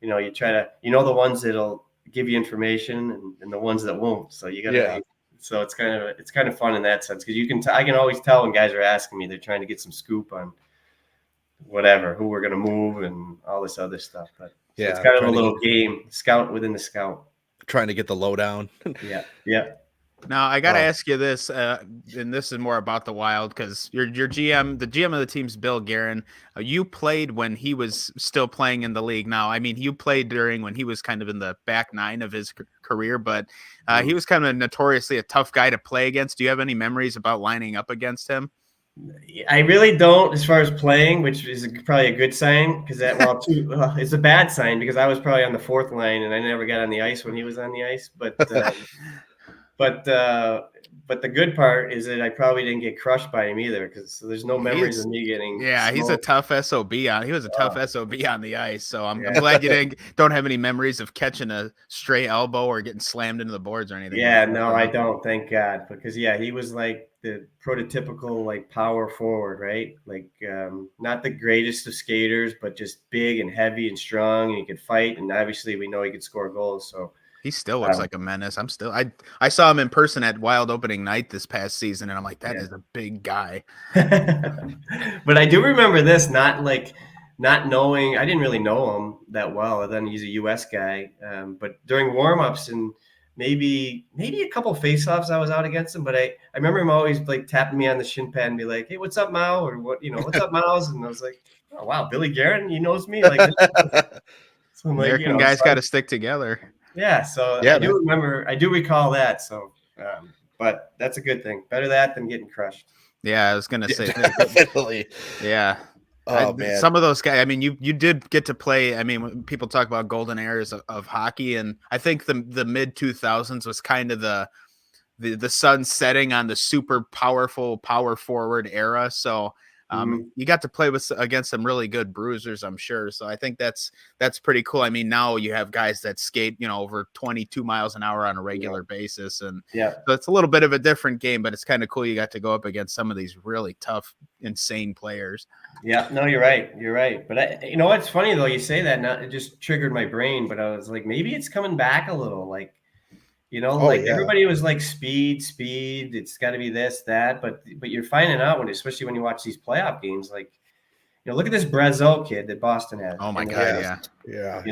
[SPEAKER 3] you try to, the ones that'll give you information and the ones that won't. So you got to, so it's kind of fun in that sense. Cause I can always tell when guys are asking me, they're trying to get some scoop on whatever, who we're going to move and all this other stuff. But it's kind of a little game, scout within the scout.
[SPEAKER 1] Trying to get the lowdown.
[SPEAKER 3] Yeah.
[SPEAKER 2] Now I got to ask you this, and this is more about the Wild, because your GM, the GM of the team's Bill Guerin. You played when he was still playing in the league. Now, you played when he was kind of in the back nine of his career, but he was kind of notoriously a tough guy to play against. Do you have any memories about lining up against him?
[SPEAKER 3] I really don't, as far as playing, which is probably a good sign, because it's a bad sign because I was probably on the fourth line and I never got on the ice when he was on the ice, but. But the good part is that I probably didn't get crushed by him either, because there's no memories of me getting.
[SPEAKER 2] Yeah, smoked. He's a tough SOB on. He was a tough SOB on the ice. So I'm glad you don't have any memories of catching a stray elbow or getting slammed into the boards or anything.
[SPEAKER 3] Yeah, no, I don't. Thank God, because he was like the prototypical like power forward, right? Like not the greatest of skaters, but just big and heavy and strong, and he could fight, and obviously we know he could score goals. So.
[SPEAKER 2] He still looks like a menace. I saw him in person at Wild opening night this past season, and I'm like, that is a big guy.
[SPEAKER 3] But I do remember this, not knowing, I didn't really know him that well, and then he's a U.S. guy. But during warmups and maybe a couple faceoffs, I was out against him. But I remember him always like tapping me on the shin pad and be like, "Hey, what's up, Mao?" Or what's up, Miles? And I was like, "Oh wow, Billy Guerin, he knows me." Like,
[SPEAKER 2] so American guys got to stick together.
[SPEAKER 3] Yeah, so I do recall that. So, but that's a good thing. Better that than getting crushed.
[SPEAKER 2] Yeah, I was gonna say
[SPEAKER 1] definitely.
[SPEAKER 2] Yeah.
[SPEAKER 1] Oh man,
[SPEAKER 2] some of those guys. You did get to play. When people talk about golden eras of hockey, and I think the mid 2000s was kind of the sun setting on the super powerful power forward era. So. You got to play against some really good bruisers, I'm sure. So I think that's pretty cool. Now you have guys that skate, over 22 miles an hour on a regular basis. And so it's a little bit of a different game, but it's kind of cool. You got to go up against some of these really tough, insane players. Yeah,
[SPEAKER 3] no, you're right. But it's funny though, you say that, now it just triggered my brain, but I was like, maybe it's coming back a little, like, everybody was like speed, it's got to be this, that, but you're finding out especially when you watch these playoff games, like, look at this Brazeau kid that Boston has.
[SPEAKER 2] Oh my God.
[SPEAKER 3] Yeah.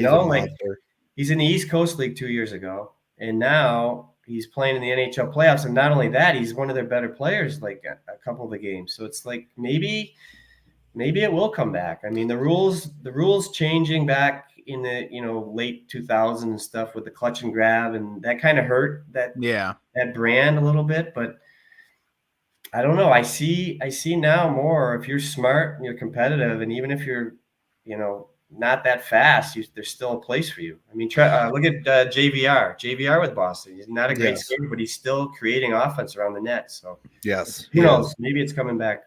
[SPEAKER 3] He's in the East Coast League 2 years ago, and now he's playing in the NHL playoffs. And not only that, he's one of their better players, like a couple of the games. So it's like, maybe maybe it will come back. I mean, the rules changing back in the, late 2000s and stuff with the clutch and grab, and that kind of hurt that brand a little bit. But I don't know. I see now more, if you're smart and you're competitive, and even if you're, not that fast, there's still a place for you. I mean, look at JVR with Boston. He's not a great skater, but he's still creating offense around the net. So who knows? Maybe it's coming back.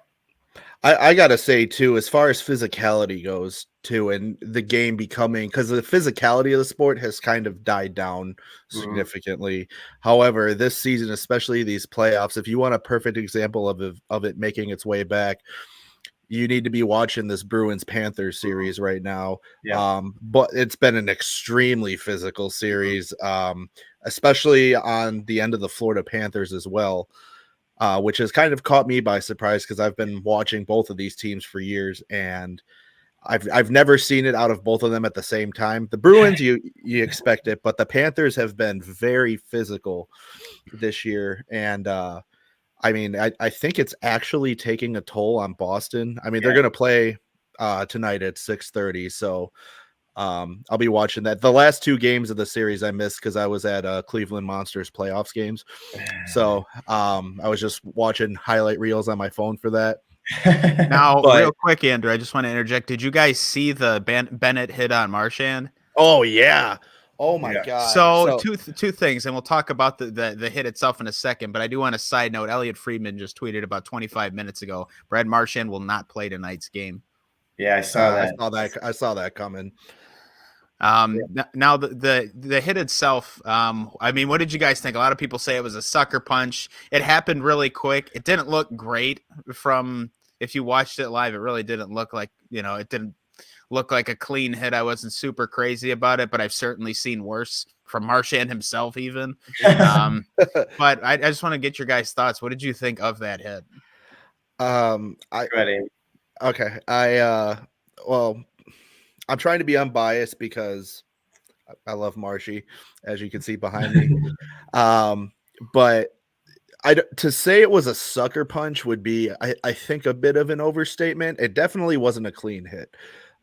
[SPEAKER 1] I gotta say too, as far as physicality goes too, and the game becoming, because the physicality of the sport has kind of died down significantly. However, this season, especially these playoffs, if you want a perfect example of it making its way back, you need to be watching this Bruins Panthers series right now. But it's been an extremely physical series, especially on the end of the Florida Panthers as well. Which has kind of caught me by surprise, because I've been watching both of these teams for years, and I've never seen it out of both of them at the same time. The Bruins, you expect it, but the Panthers have been very physical this year, and I mean, I think it's actually taking a toll on Boston. I mean, they're going to play tonight at 6:30, so I'll be watching that. The last two games of the series I missed because I was at Cleveland Monsters playoffs games. So I was just watching highlight reels on my phone for that.
[SPEAKER 2] Now, real quick, Andrew, I just want to interject. Did you guys see the Bennett hit on Marchand?
[SPEAKER 1] Oh, yeah. Oh, my God.
[SPEAKER 2] So two things, and we'll talk about the hit itself in a second, but I do want a side note. Elliot Friedman just tweeted about 25 minutes ago, Brad Marchand will not play tonight's game.
[SPEAKER 3] Yeah, I saw that.
[SPEAKER 1] I saw that coming.
[SPEAKER 2] Now the hit itself, I mean, what did you guys think? A lot of people say it was a sucker punch. It happened really quick. It didn't look great if you watched it live. It really didn't look like, it didn't look like a clean hit. I wasn't super crazy about it, but I've certainly seen worse from Marchand himself even. But I just want to get your guys' thoughts. What did you think of that hit?
[SPEAKER 1] Well, I'm trying to be unbiased because I love Marshy, as you can see behind me. But to say it was a sucker punch would be, I think, a bit of an overstatement. It definitely wasn't a clean hit.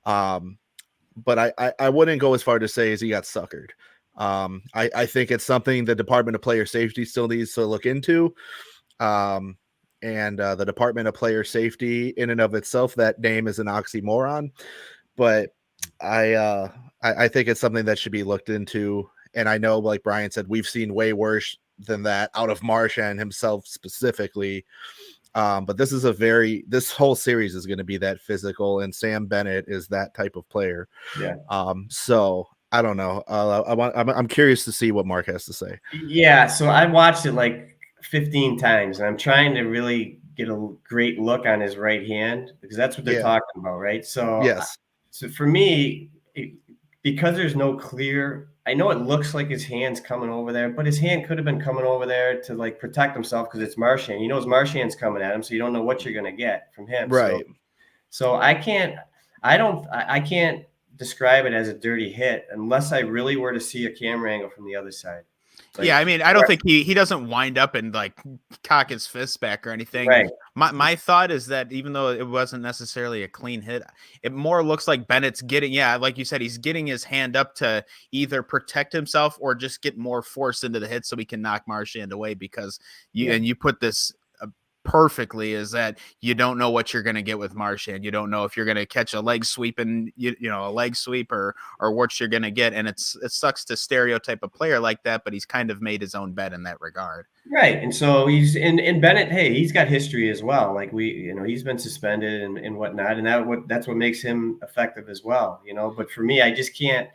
[SPEAKER 1] But I wouldn't go as far to say as he got suckered. I think it's something the Department of Player Safety still needs to look into. And the Department of Player Safety, in and of itself, that name is an oxymoron. But I think it's something that should be looked into. And I know, like Brian said, we've seen way worse than that out of Marchand himself specifically. But this whole series is going to be that physical, and Sam Bennett is that type of player.
[SPEAKER 3] Yeah.
[SPEAKER 1] So I don't know. I'm curious to see what Mark has to say.
[SPEAKER 3] Yeah. So I watched it like 15 times, and I'm trying to really get a great look on his right hand, because that's what they're talking about, right? So
[SPEAKER 1] yes.
[SPEAKER 3] So for me, because there's no clear, I know it looks like his hand's coming over there, but his hand could have been coming over there to like protect himself, because it's Marchand. He knows Marchand's coming at him, so you don't know what you're going to get from him.
[SPEAKER 1] Right.
[SPEAKER 3] So I can't describe it as a dirty hit unless I really were to see a camera angle from the other side.
[SPEAKER 2] Like, I mean, I don't think he doesn't wind up and like cock his fist back or anything.
[SPEAKER 3] Right.
[SPEAKER 2] My thought is that even though it wasn't necessarily a clean hit, it more looks like Bennett's getting, like you said, he's getting his hand up to either protect himself or just get more force into the hit so he can knock Marchand away, because you put this perfectly, is that you don't know what you're going to get with Marchand. You don't know if you're going to catch a leg sweep and a leg sweep or what you're going to get. And it sucks to stereotype a player like that, but he's kind of made his own bet in that regard.
[SPEAKER 3] Right. And so he's in Bennett. Hey, he's got history as well. Like he's been suspended and whatnot. And that's what makes him effective as well, but for me, I just can't,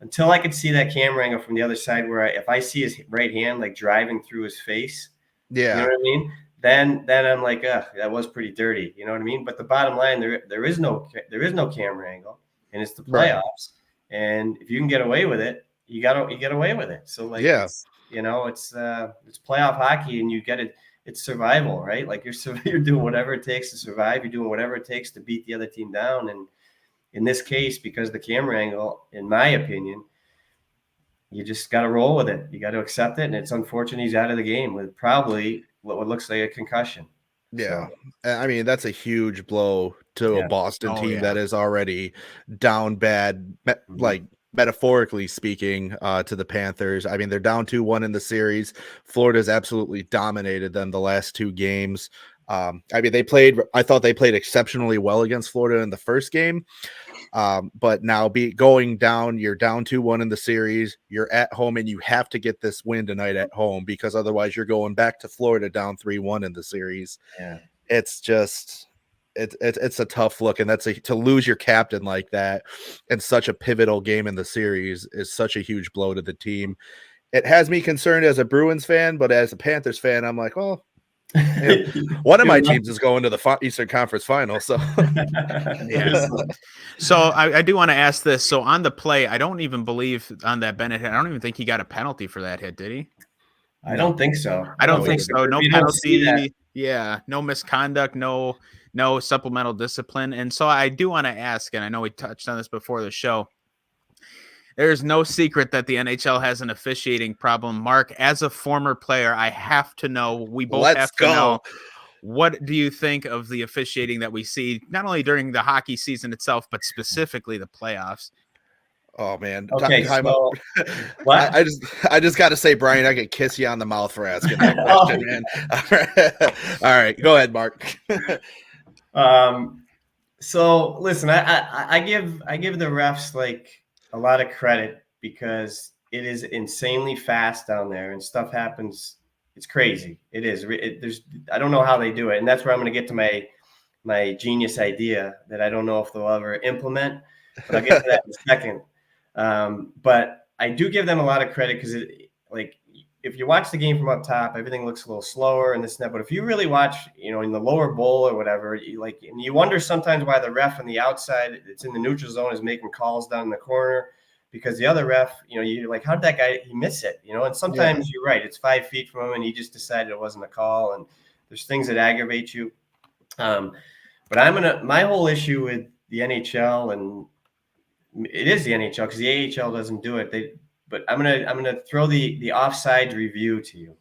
[SPEAKER 3] until I could see that camera angle from the other side, where if I see his right hand, like driving through his face, you know what I mean? Then I'm like, that was pretty dirty. You know what I mean? But the bottom line, there is no camera angle, and it's the playoffs. Right. And if you can get away with it, you get away with it. So like, it's playoff hockey, and you get it. It's survival, right? Like you're doing whatever it takes to survive. You're doing whatever it takes to beat the other team down. And in this case, because the camera angle, in my opinion, you just got to roll with it. You got to accept it. And it's unfortunate he's out of the game with probably what looks like a concussion.
[SPEAKER 1] Yeah. I mean, that's a huge blow to a Boston team that is already down bad, like metaphorically speaking, to the Panthers. I mean, they're down 2-1 in the series. Florida's absolutely dominated them the last 2 games. I mean, I thought they played exceptionally well against Florida in the first game. But now going down, you're down 2-1 in the series. You're at home and you have to get this win tonight at home, because otherwise you're going back to Florida down 3-1 in the series.
[SPEAKER 3] Yeah.
[SPEAKER 1] It's just, it's a tough look. And to lose your captain like that in such a pivotal game in the series is such a huge blow to the team. It has me concerned as a Bruins fan, but as a Panthers fan, I'm like, well, one of my teams is going to the Eastern Conference Final. So,
[SPEAKER 2] So I do want to ask this. So on the play, I don't even believe on that Bennett hit. I don't even think he got a penalty for that hit, did he?
[SPEAKER 3] I don't think so.
[SPEAKER 2] I don't think so. No penalty. Yeah, no misconduct, no supplemental discipline. And so I do want to ask, and I know we touched on this before the show. There's no secret that the NHL has an officiating problem. Mark, as a former player, I have to know, we both have to know, what do you think of the officiating that we see, not only during the hockey season itself, but specifically the playoffs?
[SPEAKER 1] Oh man.
[SPEAKER 3] Okay. So,
[SPEAKER 1] what? I just got to say, Brian, I could kiss you on the mouth for asking that question, man. All right. Go ahead, Mark.
[SPEAKER 3] So listen, I give the refs like a lot of credit, because it is insanely fast down there and stuff happens. It's crazy. It is. I don't know how they do it. And that's where I'm going to get to my genius idea that I don't know if they'll ever implement, but I'll get to that in a second. But I do give them a lot of credit, because if you watch the game from up top, everything looks a little slower and this and that. But if you really watch, in the lower bowl or whatever, and you wonder sometimes why the ref on the outside, it's in the neutral zone, is making calls down in the corner, because the other ref, you're like, how did that guy miss it? And sometimes you're right, it's 5 feet from him and he just decided it wasn't a call. And there's things that aggravate you. But my whole issue with the NHL, and it is the NHL, because the AHL doesn't do it. But I'm gonna throw the offsides review to you,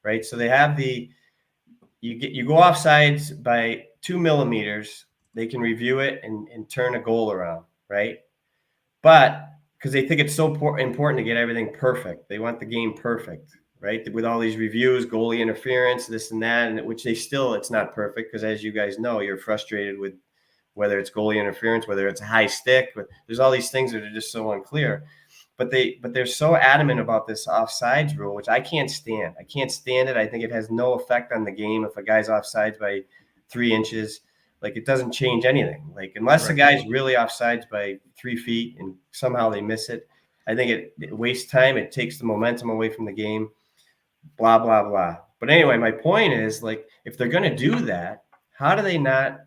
[SPEAKER 3] right? So they have you go offsides by 2 millimeters, they can review it and turn a goal around, right? But because they think it's so important to get everything perfect, they want the game perfect, right? With all these reviews, goalie interference, this and that, and which it's not perfect, because as you guys know, you're frustrated with whether it's goalie interference, whether it's a high stick, but there's all these things that are just so unclear. But they're so adamant about this offsides rule, which I can't stand. I can't stand it. I think it has no effect on the game if a guy's offsides by 3 inches. Like, it doesn't change anything. Like, unless the guy's really offsides by 3 feet and somehow they miss it, I think it wastes time. It takes the momentum away from the game. Blah, blah, blah. But anyway, my point is, like, if they're going to do that, how do they not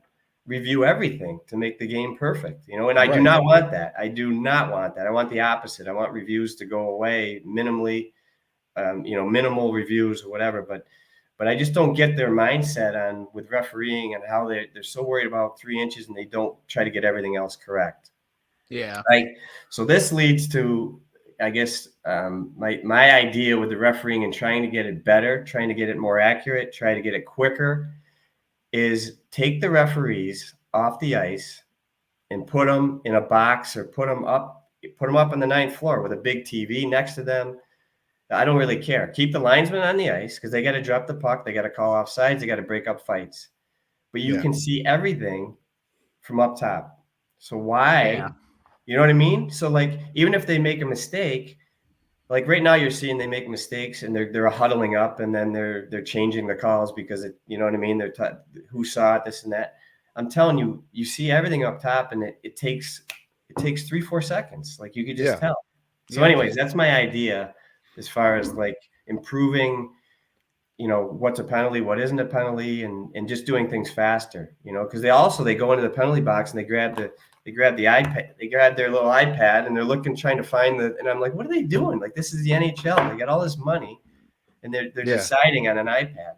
[SPEAKER 3] review everything to make the game perfect? And I do not want that. I do not want that. I want the opposite. I want reviews to go away minimally, minimal reviews or whatever. But I just don't get their mindset with refereeing and how they're so worried about 3 inches and they don't try to get everything else correct.
[SPEAKER 2] Yeah.
[SPEAKER 3] Right. So this leads to, I guess, my idea with the refereeing and trying to get it better, trying to get it more accurate, try to get it quicker, is take the referees off the ice and put them in a box, or put them up on the 9th floor with a big TV next to them. I don't really care. Keep the linesmen on the ice, because they got to drop the puck. They got to call offsides. They got to break up fights. But you can see everything from up top. So why?
[SPEAKER 2] Yeah.
[SPEAKER 3] You know what I mean? So, like, even if they make a mistake, like right now you're seeing they make mistakes and they're huddling up, and then they're changing the calls because you know what I mean? They're who saw it, this and that. I'm telling you, you see everything up top, and it takes 3-4 seconds. Like, you could just tell. So anyways, that's my idea as far as like improving, what's a penalty, what isn't a penalty, and just doing things faster, because they go into the penalty box and they grab the iPad, they grab their little iPad, and they're trying to find and I'm like, what are they doing? Like, this is the NHL. They got all this money and they're deciding on an iPad.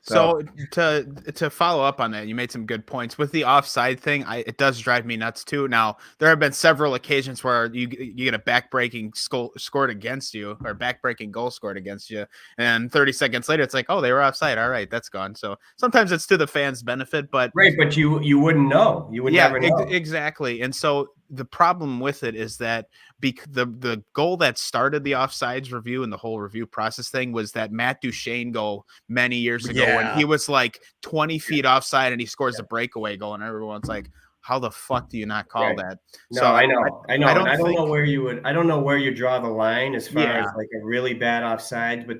[SPEAKER 2] So to follow up on that, you made some good points with the offside thing. It does drive me nuts too. Now there have been several occasions where you get a backbreaking scored against you, or backbreaking goal scored against you, and 30 seconds later it's like, oh, they were offside. All right, that's gone. So sometimes it's to the fans' benefit, but
[SPEAKER 3] but you wouldn't know. You would never know.
[SPEAKER 2] Exactly. And so the problem with it is that the goal that started the offsides review and the whole review process thing was that Matt Duchene goal many years ago when he was like 20 feet offside and he scores a breakaway goal, and everyone's like, how the fuck do you not call that?
[SPEAKER 3] No, so I know. I don't know where you would. I don't know where you draw the line as far as like a really bad offside. But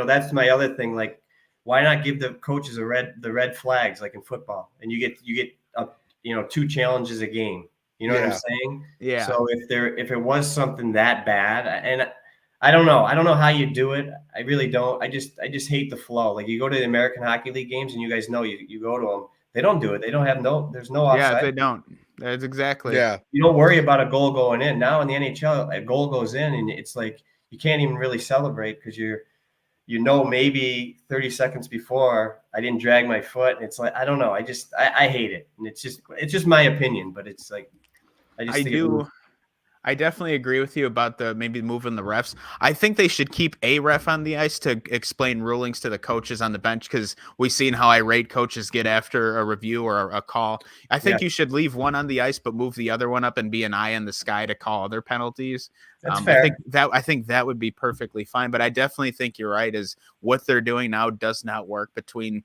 [SPEAKER 3] that's my other thing. Like, why not give the coaches the red flags like in football, and you get 2 challenges a game. You know what I'm saying?
[SPEAKER 2] Yeah.
[SPEAKER 3] So if it was something that bad, and I don't know how you do it. I really don't. I just hate the flow. Like, you go to the American Hockey League games, and you guys know you go to them. They don't do it. They don't have there's no offside.
[SPEAKER 2] Yeah, they don't. That's exactly.
[SPEAKER 1] Yeah.
[SPEAKER 3] You don't worry about a goal going in. Now in the NHL, a goal goes in, and it's like you can't even really celebrate because maybe 30 seconds before I didn't drag my foot. And it's like, I don't know. I hate it. And it's just my opinion, but it's like,
[SPEAKER 2] I definitely agree with you about maybe moving the refs. I think they should keep a ref on the ice to explain rulings to the coaches on the bench, because we've seen how irate coaches get after a review or a call. I think you should leave one on the ice, but move the other one up and be an eye in the sky to call other penalties.
[SPEAKER 3] That's fair.
[SPEAKER 2] I think that would be perfectly fine. But I definitely think you're right. Is what they're doing now does not work, between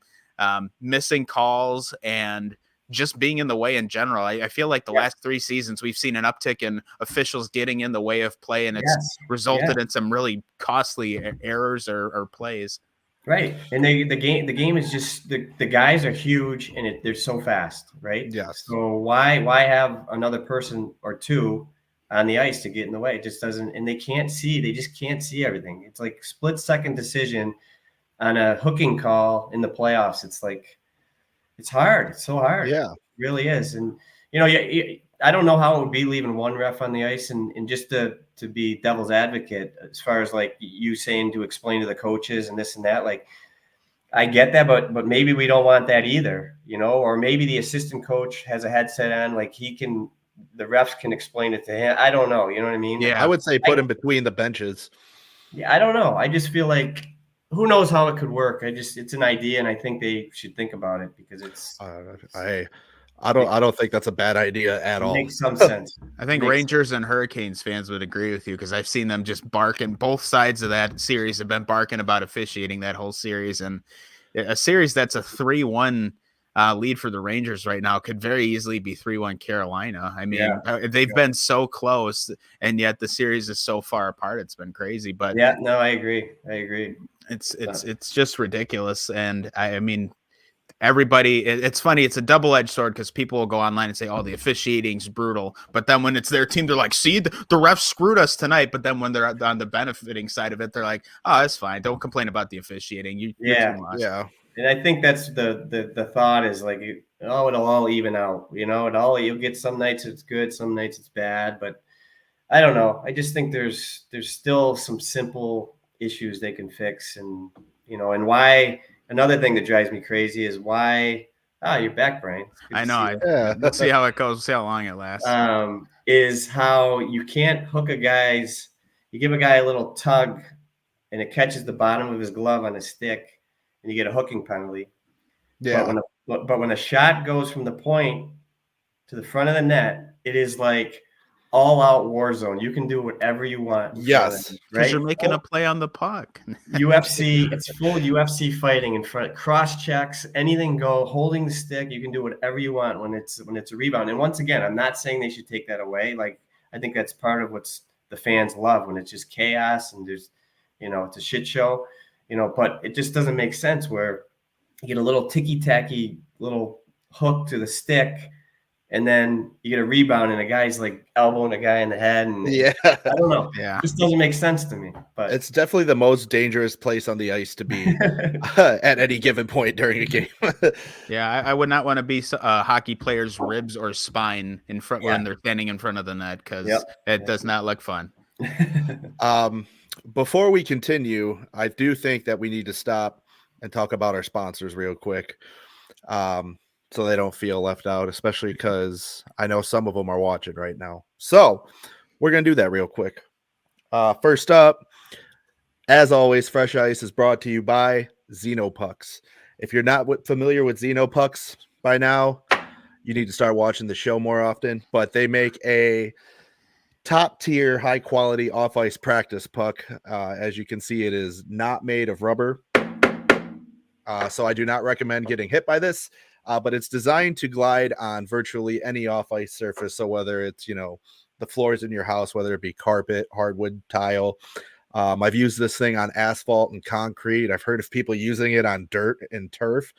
[SPEAKER 2] missing calls and just being in the way in general. I feel like the last 3 seasons we've seen an uptick in officials getting in the way of play, and it's resulted in some really costly errors or plays.
[SPEAKER 3] Right. And the game is just the guys are huge, and they're so fast, right?
[SPEAKER 1] Yes.
[SPEAKER 3] So why have another person or two on the ice to get in the way? It just doesn't, and they just can't see everything. It's like split-second decision on a hooking call in the playoffs. It's like, it's hard. It's so hard.
[SPEAKER 1] Yeah,
[SPEAKER 3] it really is. And I don't know how it would be leaving one ref on the ice, and just to be devil's advocate, as far as like you saying to explain to the coaches and this and that. Like, I get that, but maybe we don't want that either, or maybe the assistant coach has a headset on, like the refs can explain it to him. I don't know. You know what I mean?
[SPEAKER 1] Yeah, I would say put him between the benches.
[SPEAKER 3] Yeah, I don't know. I just feel like, who knows how it could work? It's an idea, and I think they should think about it, because it's.
[SPEAKER 1] I don't think that's a bad idea at all.
[SPEAKER 3] Makes some sense.
[SPEAKER 2] I think Rangers and Hurricanes fans would agree with you, because I've seen them just barking. Both sides of that series have been barking about officiating that whole series, and a series that's a 3-1 lead for the Rangers right now could very easily be 3-1 Carolina. I mean, they've been so close, and yet the series is so far apart. It's been crazy. But
[SPEAKER 3] I agree.
[SPEAKER 2] It's just ridiculous. And I mean, everybody, it's funny. It's a double-edged sword, because people will go online and say, oh, the officiating's brutal. But then when it's their team, they're like, see, the refs screwed us tonight. But then when they're on the benefiting side of it, they're like, oh, that's fine. Don't complain about the officiating.
[SPEAKER 3] Yeah. And I think that's the thought is like, it'll all even out. You'll get some nights it's good, some nights it's bad. But I don't know. I just think there's still some simple issues they can fix, and and why. Another thing that drives me crazy is why. You're back, Brian.
[SPEAKER 2] I know. Let's see how it goes. We'll see how long it lasts.
[SPEAKER 3] Is how you can't hook you give a guy a little tug, and it catches the bottom of his glove on his stick, and you get a hooking penalty.
[SPEAKER 1] Yeah.
[SPEAKER 3] But when a shot goes from the point to the front of the net, it is like all out war zone. You can do whatever you want.
[SPEAKER 1] Yes.
[SPEAKER 2] Because you're making a play on the puck.
[SPEAKER 3] UFC, it's full UFC fighting in front, cross checks, anything go, holding the stick. You can do whatever you want when it's a rebound. And once again, I'm not saying they should take that away. Like, I think that's part of what's the fans love, when it's just chaos and there's, it's a shit show, but it just doesn't make sense where you get a little ticky-tacky little hook to the stick, and then you get a rebound, and a guy's like elbowing a guy in the head. And I don't know.
[SPEAKER 2] Yeah.
[SPEAKER 3] It just doesn't make sense to me. But
[SPEAKER 1] it's definitely the most dangerous place on the ice to be at any given point during a game.
[SPEAKER 2] I would not want to be a hockey player's ribs or spine in front when they're standing in front of the net, because it does not look fun.
[SPEAKER 1] Before we continue, I do think that we need to stop and talk about our sponsors real quick, so they don't feel left out, especially because I know some of them are watching right now. So we're going to do that real quick. First up, as always, Fresh Ice is brought to you by Xenopucks. If you're not familiar with Xenopucks by now, you need to start watching the show more often. But they make a top tier, high quality off ice practice puck. As you can see, it is not made of rubber. So I do not recommend getting hit by this. But it's designed to glide on virtually any off ice surface. So whether it's, the floors in your house, whether it be carpet, hardwood, tile. I've used this thing on asphalt and concrete. I've heard of people using it on dirt and turf.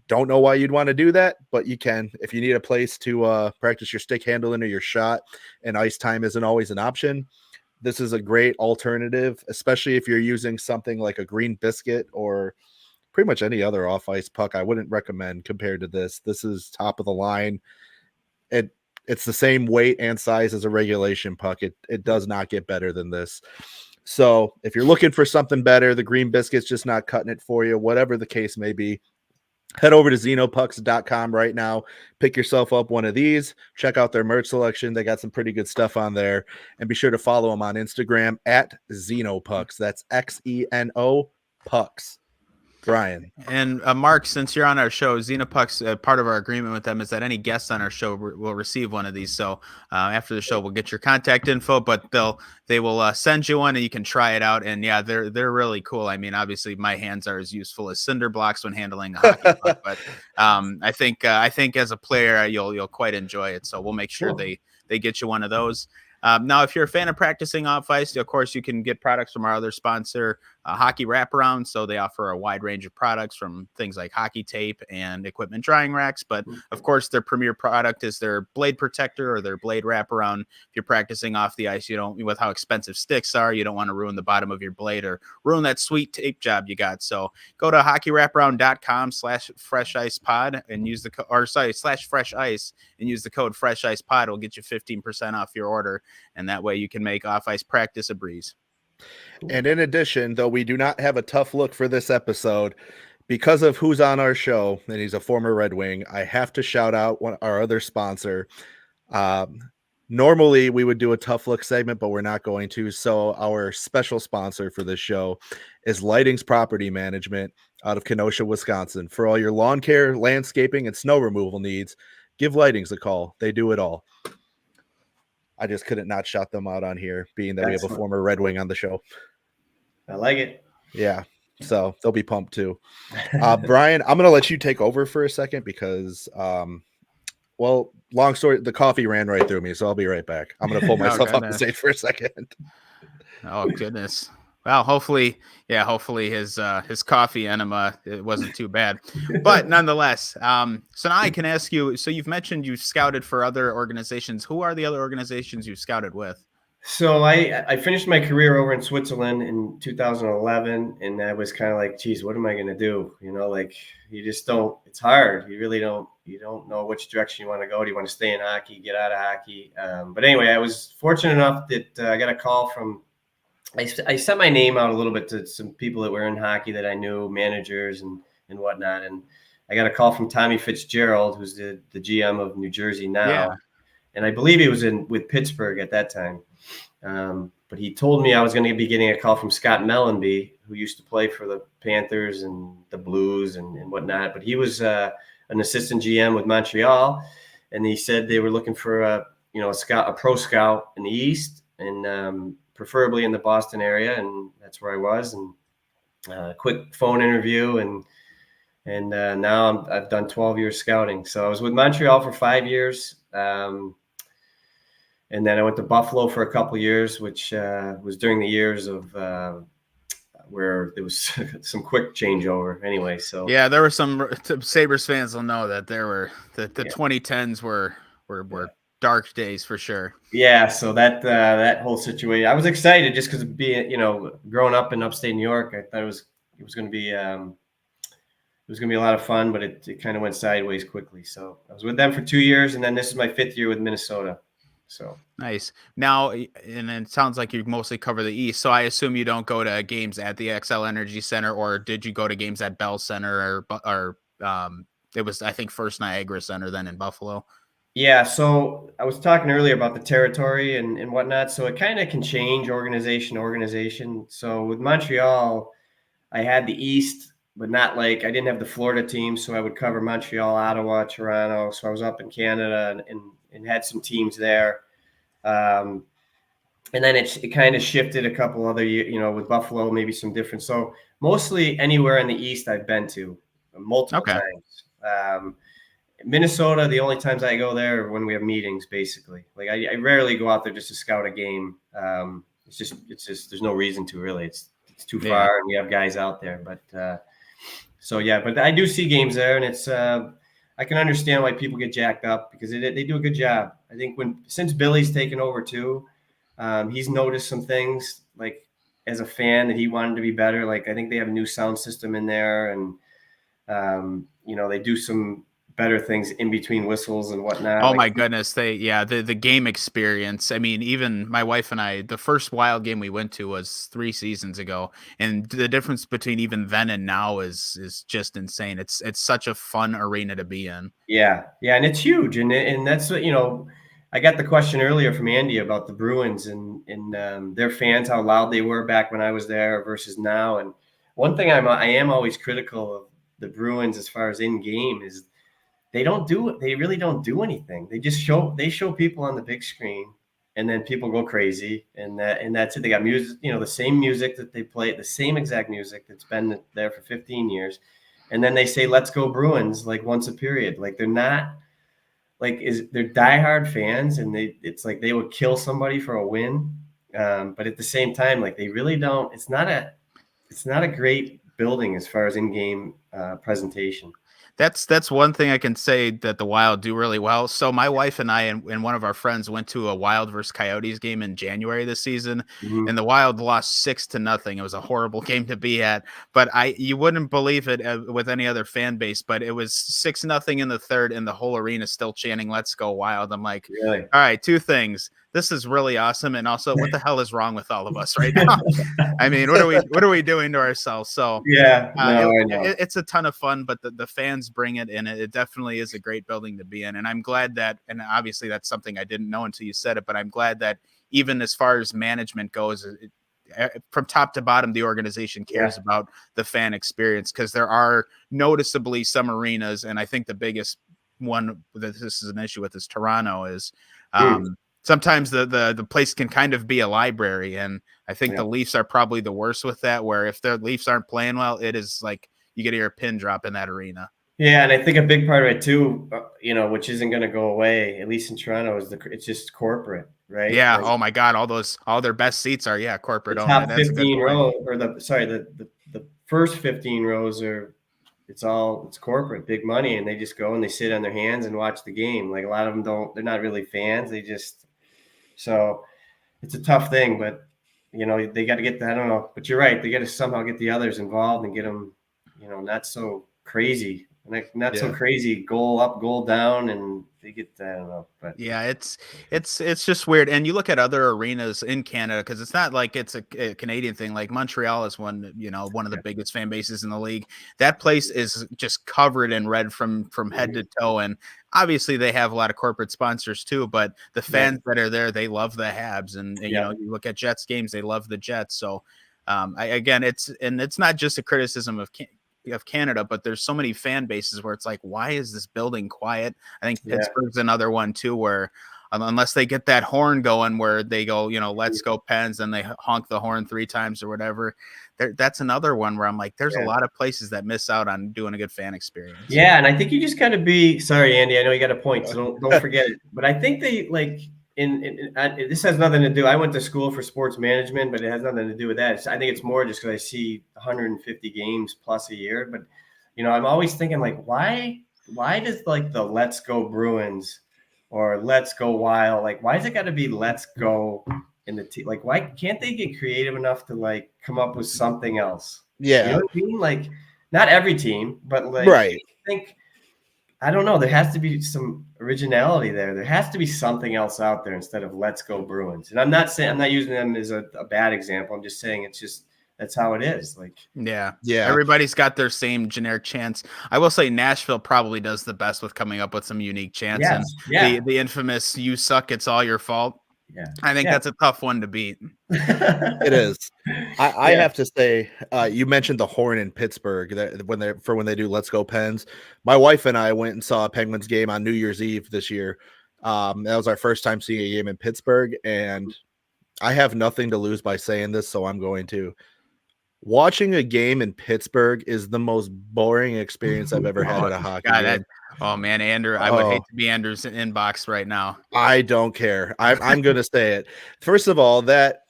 [SPEAKER 1] Don't know why you'd want to do that, but you can. If you need a place to practice your stick handling or your shot, and ice time isn't always an option, this is a great alternative, especially if you're using something like a green biscuit or pretty much any other off-ice puck. I wouldn't recommend compared to this. This is top of the line. It's the same weight and size as a regulation puck. It does not get better than this. So if you're looking for something better, the green biscuit's just not cutting it for you, whatever the case may be, head over to xenopucks.com right now. Pick yourself up one of these. Check out their merch selection. They got some pretty good stuff on there. And be sure to follow them on Instagram at Xenopucks. That's XENO Pucks. Brian.
[SPEAKER 2] And Mark, since you're on our show, Xenopucks, part of our agreement with them is that any guests on our show will receive one of these. So after the show, we'll get your contact info, but they will send you one and you can try it out. And yeah, they're really cool. I mean, obviously my hands are as useful as cinder blocks when handling a hockey puck, but I think as a player, you'll quite enjoy it. So we'll make sure they get you one of those. Now, if you're a fan of practicing off ice, of course, you can get products from our other sponsor, Hockey Wraparound. So they offer a wide range of products from things like hockey tape and equipment drying racks. But of course, their premier product is their blade protector or their blade wraparound. If you're practicing off the ice, with how expensive sticks are, you don't want to ruin the bottom of your blade or ruin that sweet tape job you got. So go to hockeywraparound.com/freshicepod and use the /fresh ice and use the code FreshIcePod. It'll get you 15% off your order. And that way you can make off ice practice a breeze.
[SPEAKER 1] And in addition, though we do not have a tough look for this episode, because of who's on our show, and he's a former Red Wing, I have to shout out our other sponsor. Normally we would do a tough look segment, but we're not going to. So our special sponsor for this show is Lighting's Property Management out of Kenosha, Wisconsin. For all your lawn care, landscaping, and snow removal needs, give Lighting's a call. They do it all. I just couldn't not shout them out on here, being that we have a former Red Wing on the show.
[SPEAKER 3] I like it.
[SPEAKER 1] Yeah, so they'll be pumped too. Brian, I'm going to let you take over for a second because, long story, the coffee ran right through me, so I'll be right back. I'm going to pull myself off the stage for a second.
[SPEAKER 2] Oh, goodness. Well, hopefully his coffee enema, it wasn't too bad, but nonetheless. So now I can ask you. So you've mentioned you've scouted for other organizations. Who are the other organizations you've scouted with?
[SPEAKER 3] So I finished my career over in Switzerland in 2011, and I was kind of like, geez, what am I going to do? You just don't. It's hard. You really don't. You don't know which direction you want to go. Do you want to stay in hockey? Get out of hockey? But anyway, I was fortunate enough that I got a call from. I sent my name out a little bit to some people that were in hockey that I knew, managers and whatnot. And I got a call from Tommy Fitzgerald, who's the GM of New Jersey now. Yeah. And I believe he was with Pittsburgh at that time. But he told me I was going to be getting a call from Scott Mellenby, who used to play for the Panthers and the Blues and whatnot. But he was an assistant GM with Montreal. And he said they were looking for a pro scout in the East. And preferably in the Boston area, and that's where I was. And quick phone interview, and now I've done 12 years scouting. So I was with Montreal for 5 years, and then I went to Buffalo for a couple of years, which was during the years of where there was some quick changeover. Anyway, so
[SPEAKER 2] yeah, there were some Sabres fans will know that there were the 2010s were dark days for sure.
[SPEAKER 3] Yeah, so that whole situation, I was excited just because being, growing up in upstate New York, I thought it was going to be a lot of fun, but it kind of went sideways quickly. So I was with them for 2 years, and then this is my 5th year with Minnesota. So
[SPEAKER 2] nice. Now, and it sounds like you mostly cover the East, so I assume you don't go to games at the XL Energy Center, or did you go to games at Bell Center, or it was, I think, First Niagara Center then in Buffalo?
[SPEAKER 3] yeah, so I was talking earlier about the territory and whatnot. So it kind of can change organization to organization. So with Montreal, I had the East, but not like I didn't have the Florida team. So I would cover Montreal, Ottawa, Toronto. So I was up in Canada and had some teams there. And then it kind of shifted a couple other, with Buffalo, maybe some different. So mostly anywhere in the East I've been to multiple times. Minnesota, the only times I go there are when we have meetings, basically. Like I rarely go out there just to scout a game. It's just there's no reason to, really. It's too far, and we have guys out there. But but I do see games there, and it's I can understand why people get jacked up because they do a good job. I think since Billy's taken over too, he's noticed some things, like as a fan, that he wanted to be better. Like I think they have a new sound system in there, and they do some better things in between whistles and whatnot.
[SPEAKER 2] Oh my goodness. The game experience. I mean, even my wife and I, the first Wild game we went to was 3 seasons ago. And the difference between even then and now is just insane. It's such a fun arena to be in.
[SPEAKER 3] Yeah. Yeah. And it's huge. And that's what, I got the question earlier from Andy about the Bruins and their fans, how loud they were back when I was there versus now. And one thing I am always critical of the Bruins as far as in game is they really don't do anything. They just show people on the big screen, and then people go crazy, and that's it. They got music, the same music that they play, the same exact music that's been there for 15 years. And then they say, "Let's go Bruins," like once a period. Like they're not like they're diehard fans, and it's like they would kill somebody for a win. But at the same time, like they really don't, it's not a great building as far as in-game presentation.
[SPEAKER 2] That's one thing I can say that the Wild do really well. So my wife and I and one of our friends went to a Wild versus Coyotes game in January this season, and the Wild lost 6-0. It was a horrible game to be at, but you wouldn't believe it with any other fan base, but it was 6-0 in the third, and the whole arena still chanting "Let's go Wild." I'm like,
[SPEAKER 3] really?
[SPEAKER 2] All right, 2 things. This is really awesome, and also, what the hell is wrong with all of us right now? I mean, what are we doing to ourselves? So
[SPEAKER 3] yeah, I know.
[SPEAKER 2] It's a ton of fun, but the fans bring it, and it definitely is a great building to be in. And I'm glad that, and obviously that's something I didn't know until you said it, but I'm glad that even as far as management goes, from top to bottom, the organization cares about the fan experience, because there are noticeably some arenas, and I think the biggest one that this is an issue with is Toronto. Is sometimes the place can kind of be a library, and I think the Leafs are probably the worst with that, where if the Leafs aren't playing well, it is like you get to hear a pin drop in that arena.
[SPEAKER 3] Yeah, and I think a big part of it too, which isn't going to go away, at least in Toronto, is it's just corporate, right?
[SPEAKER 2] Yeah. Like, oh my God, all their best seats are corporate owned.
[SPEAKER 3] Top 15 rows, or the first 15 rows it's corporate, big money, and they just go and they sit on their hands and watch the game. Like a lot of them they're not really fans. So it's a tough thing, but they got to get that. I don't know, but you're right. They got to somehow get the others involved and get them, not so crazy, so crazy. Goal up, goal down, and they get. I don't know, but
[SPEAKER 2] yeah, it's just weird. And you look at other arenas in Canada, because it's not like it's a Canadian thing. Like Montreal is one of the biggest fan bases in the league. That place is just covered in red from head to toe, and obviously they have a lot of corporate sponsors too. But the fans that are there, they love the Habs, and you look at Jets games, they love the Jets. So it's not just a criticism of Canada, but there's so many fan bases where it's like, why is this building quiet? I think Pittsburgh's another one too, where unless they get that horn going where they go, let's go Pens, and they honk the horn 3 times or whatever. That's another one where I'm like, there's a lot of places that miss out on doing a good fan experience.
[SPEAKER 3] Yeah, and I think you just got to be sorry, Andy. I know you got a point, so don't forget it. But I think they like. This has nothing to do. I went to school for sports management, but it has nothing to do with that. I think it's more just because I see 150 games plus a year. But I'm always thinking like, why does like the "Let's Go Bruins" or "Let's Go Wild"? Like, why is it got to be "Let's Go" in the team? Like, why can't they get creative enough to like come up with something else?
[SPEAKER 1] Yeah,
[SPEAKER 3] you know what I mean? Like, not every team, but like,
[SPEAKER 1] right.
[SPEAKER 3] I think I don't know. There has to be some originality there. There has to be something else out there instead of "Let's go Bruins." And I'm not using them as a bad example. I'm just saying that's how it is. Like,
[SPEAKER 2] yeah.
[SPEAKER 1] Yeah.
[SPEAKER 2] Everybody's got their same generic chants. I will say Nashville probably does the best with coming up with some unique chants.
[SPEAKER 3] yes,
[SPEAKER 2] And the infamous "You suck, it's all your fault."
[SPEAKER 3] yeah.
[SPEAKER 2] I think that's a tough one to beat.
[SPEAKER 1] It is. I
[SPEAKER 3] Yeah.
[SPEAKER 1] have to say, you mentioned the horn in Pittsburgh that when they do Let's Go Pens. My wife and I went and saw a Penguins game on New Year's Eve this year. That was our first time seeing a game in Pittsburgh, and I have nothing to lose by saying this, so I'm going to. Watching a game in Pittsburgh is the most boring experience I've ever had at a hockey game.
[SPEAKER 2] Oh man, Andrew, I would hate to be Andrew's inbox right now.
[SPEAKER 1] I don't care. I'm going to say it. First of all, that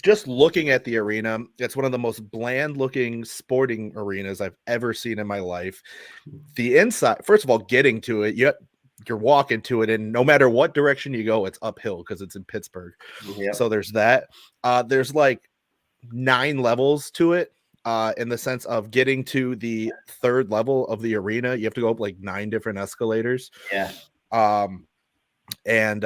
[SPEAKER 1] just looking at the arena, it's one of the most bland looking sporting arenas I've ever seen in my life. The inside, first of all, getting to it, you're walking to it, and no matter what direction you go, it's uphill because it's in Pittsburgh.
[SPEAKER 3] Yep.
[SPEAKER 1] So there's that. There's like 9 levels to it. In the sense of getting to the 3rd level of the arena, you have to go up like 9 different escalators.
[SPEAKER 3] Yeah.
[SPEAKER 1] And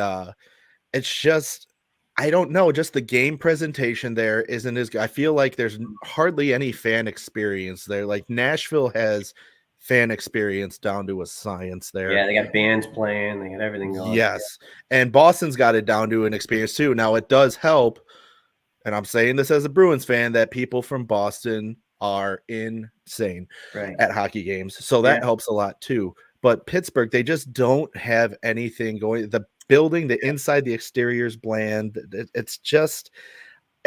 [SPEAKER 1] it's just, I don't know, just the game presentation there isn't as good. I feel like there's hardly any fan experience there. Like Nashville has fan experience down to a science there.
[SPEAKER 3] Yeah, they got bands playing, they got everything going.
[SPEAKER 1] Yes. And Boston's got it down to an experience too. Now it does help, and I'm saying this as a Bruins fan, that people from Boston are insane at hockey games. So that helps a lot too. But Pittsburgh, they just don't have anything going. The building, the inside, the exterior is bland.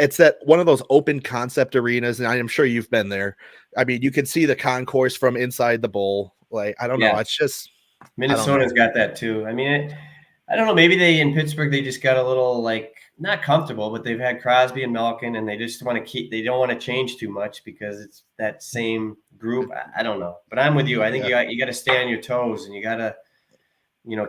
[SPEAKER 1] It's that one of those open concept arenas, and I am sure you've been there. I mean, you can see the concourse from inside the bowl. Like, I don't know. It's just
[SPEAKER 3] Minnesota's got that too. I mean, I don't know. Maybe in Pittsburgh, they just got a little like not comfortable, but they've had Crosby and Malkin, and they just want to they don't want to change too much because it's that same group. I don't know, but I'm with you. I think you got to stay on your toes, and you got to,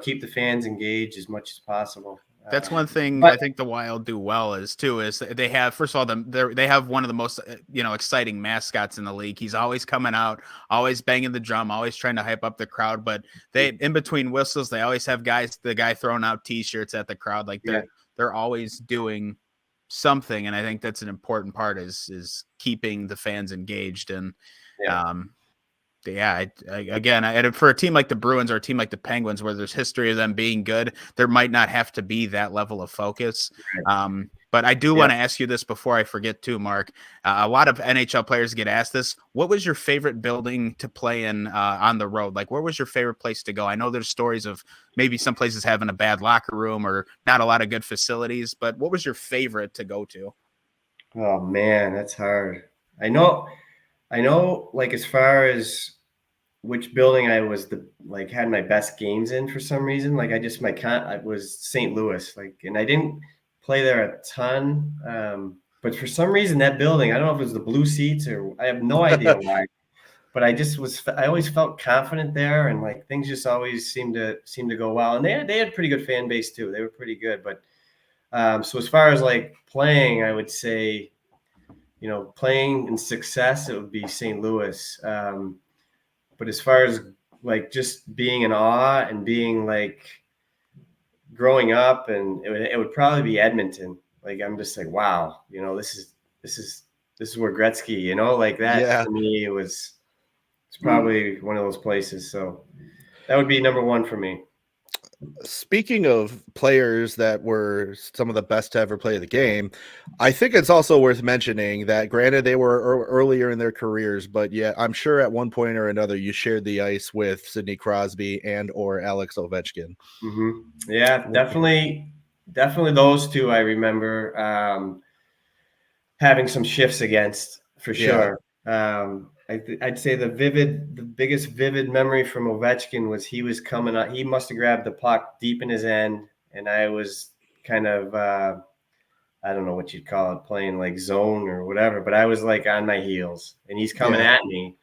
[SPEAKER 3] keep the fans engaged as much as possible.
[SPEAKER 2] That's one thing I think the Wild do well is they have, first of all, they have one of the most exciting mascots in the league. He's always coming out, always banging the drum, always trying to hype up the crowd. But in between whistles, they always have the guy throwing out T-shirts at the crowd. Like they're always doing something, and I think that's an important part is keeping the fans engaged. And again, for a team like the Bruins or a team like the Penguins, where there's history of them being good, there might not have to be that level of focus. But I do want to ask you this before I forget too, Mark. A lot of NHL players get asked this. What was your favorite building to play in on the road? Like, where was your favorite place to go? I know there's stories of maybe some places having a bad locker room or not a lot of good facilities, but what was your favorite to go to?
[SPEAKER 3] Oh man, that's hard. I know, like as far as which building I was had my best games in for some reason. Like I was St. Louis, and I didn't play there a ton. But for some reason that building, I don't know if it was the blue seats or I have no idea why, but I always felt confident there. And things just always seemed to go well. And they had pretty good fan base too. They were pretty good. But so as far as playing, I would say, playing in success, it would be St. Louis. But as far as just being in awe and being growing up, and it would probably be Edmonton. I'm just wow, this is where Gretzky, that for me, it's probably one of those places. So that would be number one for me.
[SPEAKER 1] Speaking of players that were some of the best to ever play the game, I think it's also worth mentioning that, granted, they were earlier in their careers, but I'm sure at one point or another you shared the ice with Sidney Crosby and or Alex Ovechkin.
[SPEAKER 3] Mm-hmm. Yeah, definitely those two. I remember having some shifts against for sure. I'd say the biggest vivid memory from Ovechkin was he was coming up. He must have grabbed the puck deep in his end, and I was kind of I don't know what you'd call it, playing zone or whatever, but I was on my heels, and he's coming at me,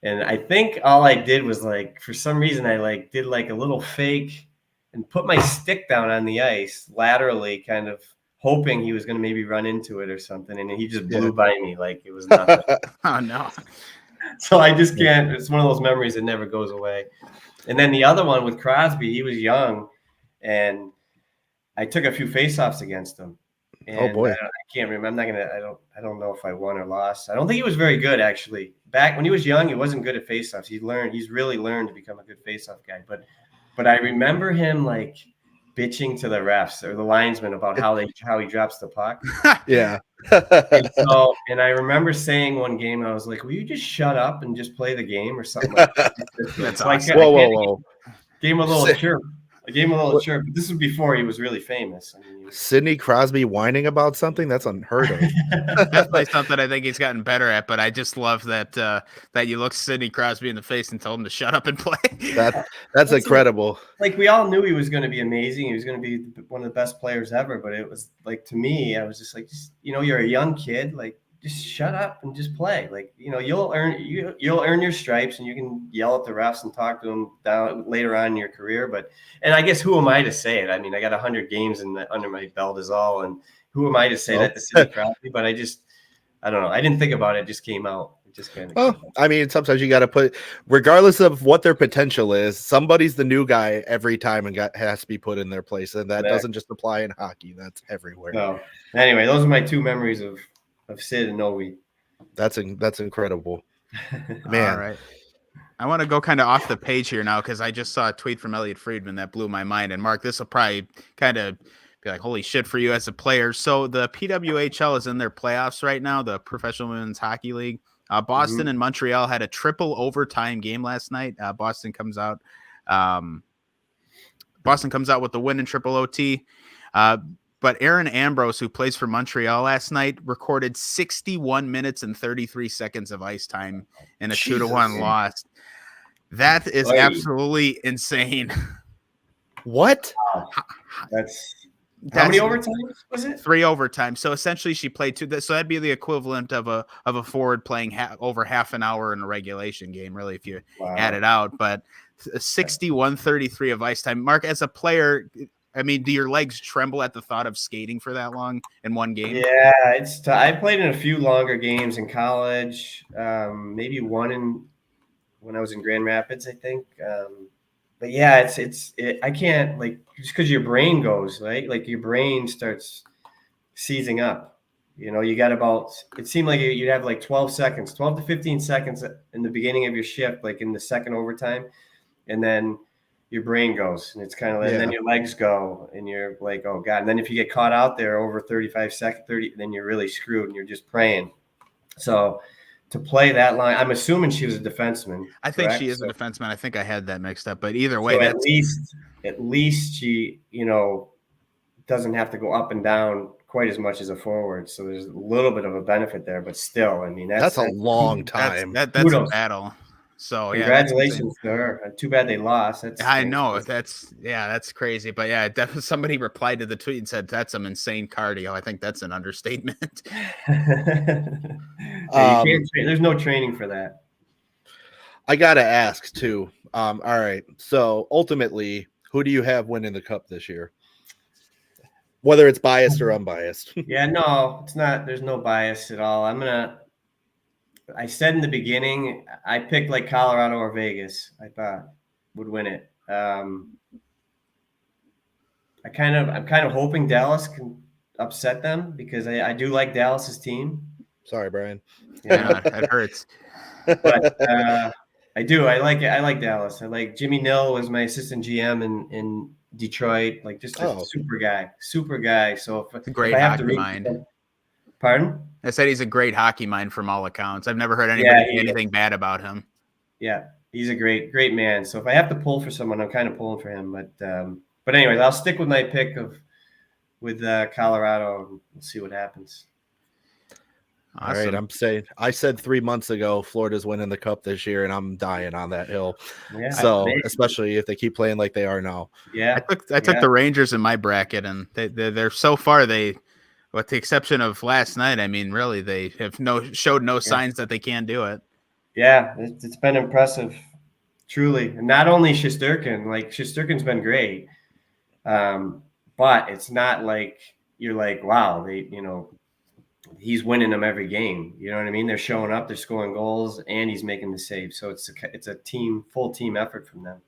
[SPEAKER 3] and I think all I did was for some reason I did a little fake and put my stick down on the ice laterally, kind of hoping he was going to maybe run into it or something, and he just blew by me like it was nothing.
[SPEAKER 2] Oh no!
[SPEAKER 3] So I just can't. It's one of those memories that never goes away. And then the other one with Crosby, he was young, and I took a few faceoffs against him. And
[SPEAKER 1] oh boy,
[SPEAKER 3] I can't remember. I'm not gonna. I don't know if I won or lost. I don't think he was very good actually. Back when he was young, he wasn't good at faceoffs. He's really learned to become a good faceoff guy. But I remember him like bitching to the refs or the linesmen about how he drops the puck.
[SPEAKER 1] Yeah.
[SPEAKER 3] and I remember saying one game, I was like, "Will you just shut up and just play the game or something like that?"
[SPEAKER 2] That's
[SPEAKER 3] like,
[SPEAKER 2] awesome.
[SPEAKER 1] Whoa.
[SPEAKER 3] Gave him a little chirp. I gave him a little chirp. But this was before he was really famous. I mean,
[SPEAKER 1] Sidney Crosby whining about something? That's unheard of.
[SPEAKER 2] Definitely something I think he's gotten better at, but I just love that that you look Sidney Crosby in the face and told him to shut up and play.
[SPEAKER 1] That's incredible.
[SPEAKER 3] Like we all knew he was going to be amazing. He was going to be one of the best players ever. But it was like, to me, I was just like, you're a young kid, like just shut up and just play. Like, you'll earn your stripes, and you can yell at the refs and talk to them down later on in your career. And I guess who am I to say it? I mean, I got 100 games under my belt is all, and who am I to say that to Sidney Crosby? But I don't know. I didn't think about it. It just came out. It just kind of.
[SPEAKER 1] I mean, sometimes you got to put, regardless of what their potential is, somebody's the new guy every time and has to be put in their place, and that doesn't just apply in hockey. That's everywhere.
[SPEAKER 3] So anyway, those are my two memories of Sid and Noe.
[SPEAKER 1] That's incredible. Man.
[SPEAKER 2] All right. I want to go kind of off the page here now because I just saw a tweet from Elliot Friedman that blew my mind. And Mark, this will probably kind of be like, holy shit for you as a player. So the PWHL is in their playoffs right now, the Professional Women's Hockey League. Boston and Montreal had a triple overtime game last night. Boston comes out with the win in triple OT. But Aaron Ambrose, who plays for Montreal last night, recorded 61 minutes and 33 seconds of ice time in a 2-1 loss. That is absolutely insane.
[SPEAKER 1] What?
[SPEAKER 3] That's how many overtimes was it?
[SPEAKER 2] 3 overtimes. So essentially, she played 2. So that'd be the equivalent of a forward playing over half an hour in a regulation game, really, if you add it out. But 61-33 of ice time. Mark, as a player, I mean, do your legs tremble at the thought of skating for that long in one game?
[SPEAKER 3] Yeah, I played in a few longer games in college, maybe one when I was in Grand Rapids, I think. But yeah, I can't, like, just because your brain goes, right? Like your brain starts seizing up. You got it seemed like you'd have like 12 to 15 seconds in the beginning of your shift, like in the second overtime. And then your brain goes, and it's kind of like, and then your legs go, and you're like, oh God. And then if you get caught out there over 35 seconds, then you're really screwed, and you're just praying. So to play that line, I'm assuming she was a defenseman.
[SPEAKER 2] I think she is a defenseman. I think I had that mixed up, but either way,
[SPEAKER 3] at least she, doesn't have to go up and down quite as much as a forward. So there's a little bit of a benefit there, but still, I mean, that's
[SPEAKER 1] a long time.
[SPEAKER 2] That's a battle. So
[SPEAKER 3] congratulations to her. Too bad they lost.
[SPEAKER 2] I know that's crazy. But yeah, definitely somebody replied to the tweet and said that's some insane cardio. I think that's an understatement.
[SPEAKER 3] There's no training for that.
[SPEAKER 1] I gotta ask too. All right. So ultimately, who do you have winning the cup this year? Whether it's biased or unbiased.
[SPEAKER 3] Yeah, no, it's not. There's no bias at all. I said in the beginning, I picked like Colorado or Vegas. I thought would win it. I'm kind of hoping Dallas can upset them because I do like Dallas's team.
[SPEAKER 1] Sorry, Brian.
[SPEAKER 2] Yeah, it hurts.
[SPEAKER 3] But I do. I like it. I like Dallas. I like Jimmy Nill was my assistant GM in Detroit. Like just a super guy. So if,
[SPEAKER 2] a great hockey mind.
[SPEAKER 3] Pardon?
[SPEAKER 2] I said he's a great hockey mind from all accounts. I've never heard anybody say anything bad about him.
[SPEAKER 3] Yeah, he's a great man. So if I have to pull for someone, I'm kind of pulling for him. But anyway, I'll stick with my pick with Colorado and we'll see what happens.
[SPEAKER 1] Awesome. All right, I said 3 months ago Florida's winning the cup this year, and I'm dying on that hill. Yeah, so especially if they keep playing like they are now.
[SPEAKER 3] Yeah,
[SPEAKER 2] I took the Rangers in my bracket, and they're so far with the exception of last night, I mean, really, they have showed no signs that they can do it.
[SPEAKER 3] Yeah, it's been impressive, truly. And not only Shesterkin, like Shesterkin's been great, but it's not like you're like, wow, he's winning them every game. You know what I mean? They're showing up, they're scoring goals, and he's making the saves. So it's a full team effort from them.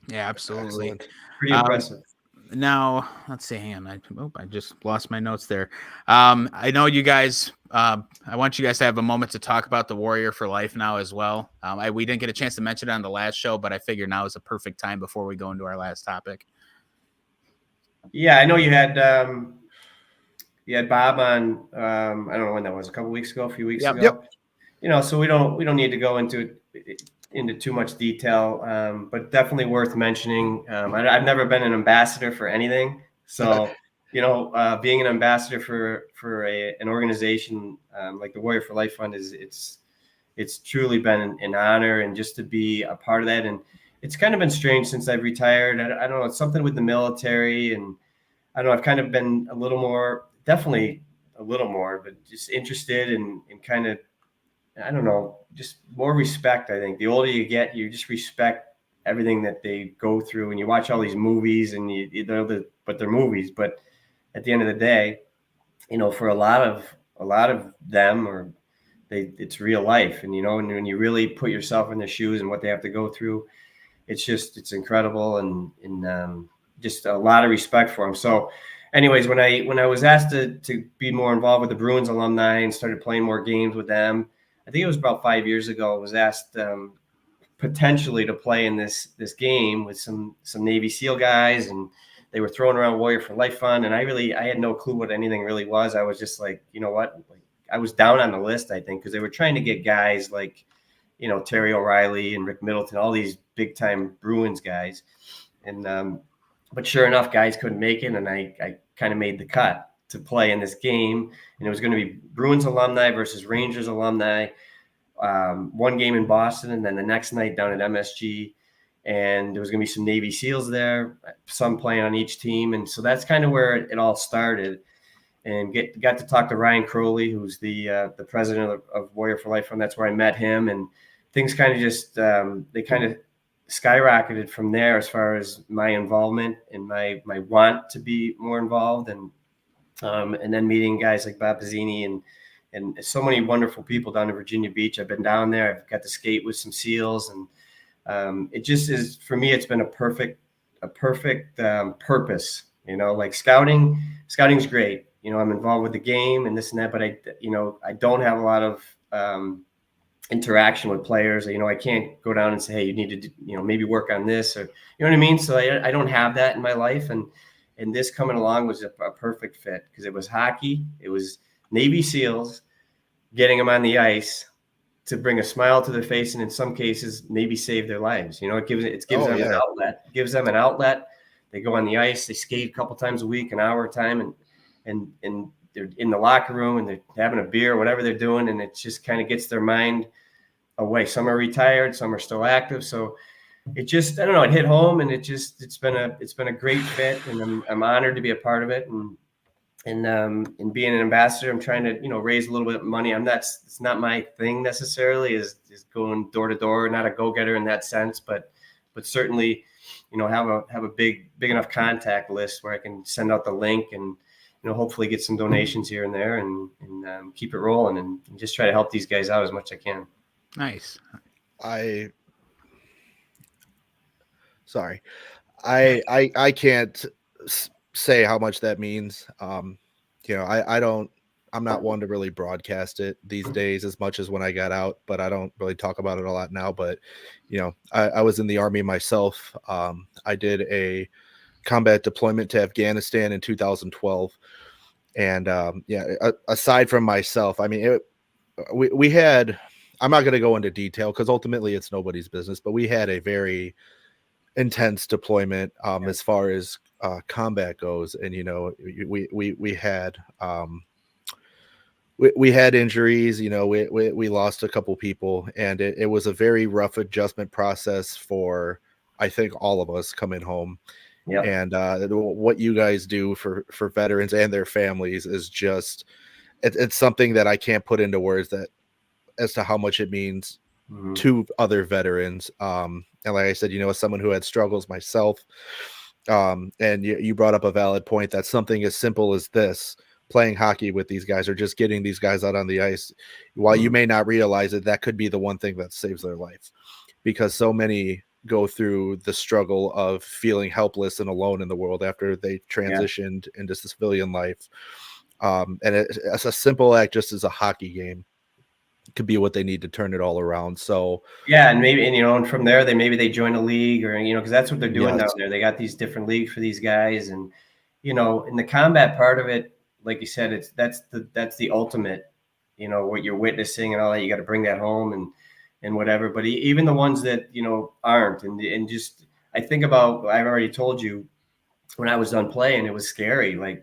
[SPEAKER 2] Yeah, absolutely.
[SPEAKER 1] Excellent.
[SPEAKER 3] Pretty impressive.
[SPEAKER 2] Now, let's see. Hang on. I just lost my notes there. I know you guys. I want you guys to have a moment to talk about the Warrior for Life now as well. We didn't get a chance to mention it on the last show, but I figure now is a perfect time before we go into our last topic.
[SPEAKER 3] Yeah, I know you had Bob on. I don't know when that was. A couple weeks ago, a few weeks ago.
[SPEAKER 1] Yep.
[SPEAKER 3] You know, so we don't need to go into too much detail, but definitely worth mentioning. I've never been an ambassador for anything, so you know, being an ambassador for an organization like the Warrior for Life Fund it's truly been an honor, and just to be a part of that. And it's kind of been strange since I've retired. I don't know, it's something with the military, and I don't know, I've kind of been definitely a little more, but just interested in kind of, I don't know, just more respect. I think the older you get, you just respect everything that they go through, and you watch all these movies, and but they're movies. But at the end of the day, you know, for a lot of them, it's real life, and you know, and when you really put yourself in their shoes and what they have to go through, it's incredible, and just a lot of respect for them. So, anyways, when I was asked to be more involved with the Bruins alumni and started playing more games with them, I think it was about 5 years ago, I was asked potentially to play in this game with some Navy SEAL guys, and they were throwing around Warrior for Life Fund, and I had no clue what anything really was. I was just like, you know what, like, I was down on the list, I think, because they were trying to get guys like, you know, Terry O'Reilly and Rick Middleton, all these big time Bruins guys, and but sure enough, guys couldn't make it, and I kind of made the cut to play in this game, and it was going to be Bruins alumni versus Rangers alumni. One game in Boston, and then the next night down at MSG, and there was going to be some Navy SEALs there, some playing on each team, and so that's kind of where it all started. And got to talk to Ryan Crowley, who's the president of Warrior for Life Fund. That's where I met him, and things kind of just they kind of skyrocketed from there as far as my involvement and my want to be more involved, and then meeting guys like Bob Pizzini and so many wonderful people down in Virginia Beach. I've been down there. I've got to skate with some SEALs, and it just is, for me, it's been a perfect purpose. You know, like scouting's great. You know, I'm involved with the game and this and that, but I don't have a lot of interaction with players. You know, I can't go down and say, hey, you need to, you know, maybe work on this, or, you know what I mean? So I don't have that in my life. And this coming along was a perfect fit, because it was hockey. It was Navy SEALs, getting them on the ice to bring a smile to their face, and in some cases maybe save their lives. You know, it gives them an outlet. It gives them an outlet. They go on the ice, they skate a couple times a week, an hour at a time, and they're in the locker room, and they're having a beer, whatever they're doing, and it just kind of gets their mind away. Some are retired, some are still active. So it just, I don't know, it hit home, and it's been a great fit, and I'm honored to be a part of it. And being an ambassador, I'm trying to, you know, raise a little bit of money. It's not my thing necessarily, is going door to door, not a go-getter in that sense, but certainly, you know, have a big enough contact list where I can send out the link, and, you know, hopefully get some donations here and there, and keep it rolling, and just try to help these guys out as much as I can.
[SPEAKER 2] Nice.
[SPEAKER 1] I can't say how much that means. You know, I'm not one to really broadcast it these days as much as when I got out, but I don't really talk about it a lot now. But, you know, I was in the Army myself. I did a combat deployment to Afghanistan in 2012. And aside from myself, I mean, we had, I'm not going to go into detail because ultimately it's nobody's business, but we had a very intense deployment as far as combat goes. And, you know, we had we had injuries, you know, we lost a couple people, and it was a very rough adjustment process for, I think, all of us coming home.
[SPEAKER 3] Yep.
[SPEAKER 1] And what you guys do for veterans and their families is just, it's something that I can't put into words that as to how much it means to other veterans. And like I said, you know, as someone who had struggles myself, and you brought up a valid point, that something as simple as this, playing hockey with these guys or just getting these guys out on the ice, while you may not realize it, that could be the one thing that saves their life, because so many go through the struggle of feeling helpless and alone in the world after they transitioned into civilian life. And it's a simple act, just as a hockey game, could be what they need to turn it all around. So
[SPEAKER 3] and maybe, and from there they join a league, or because that's what they're doing down there. They got these different leagues for these guys, and in the combat part of it, like you said, that's the ultimate, what you're witnessing and all that. You got to bring that home and whatever. But even the ones that aren't, and just I think about, I've already told you, when I was done playing, it was scary, like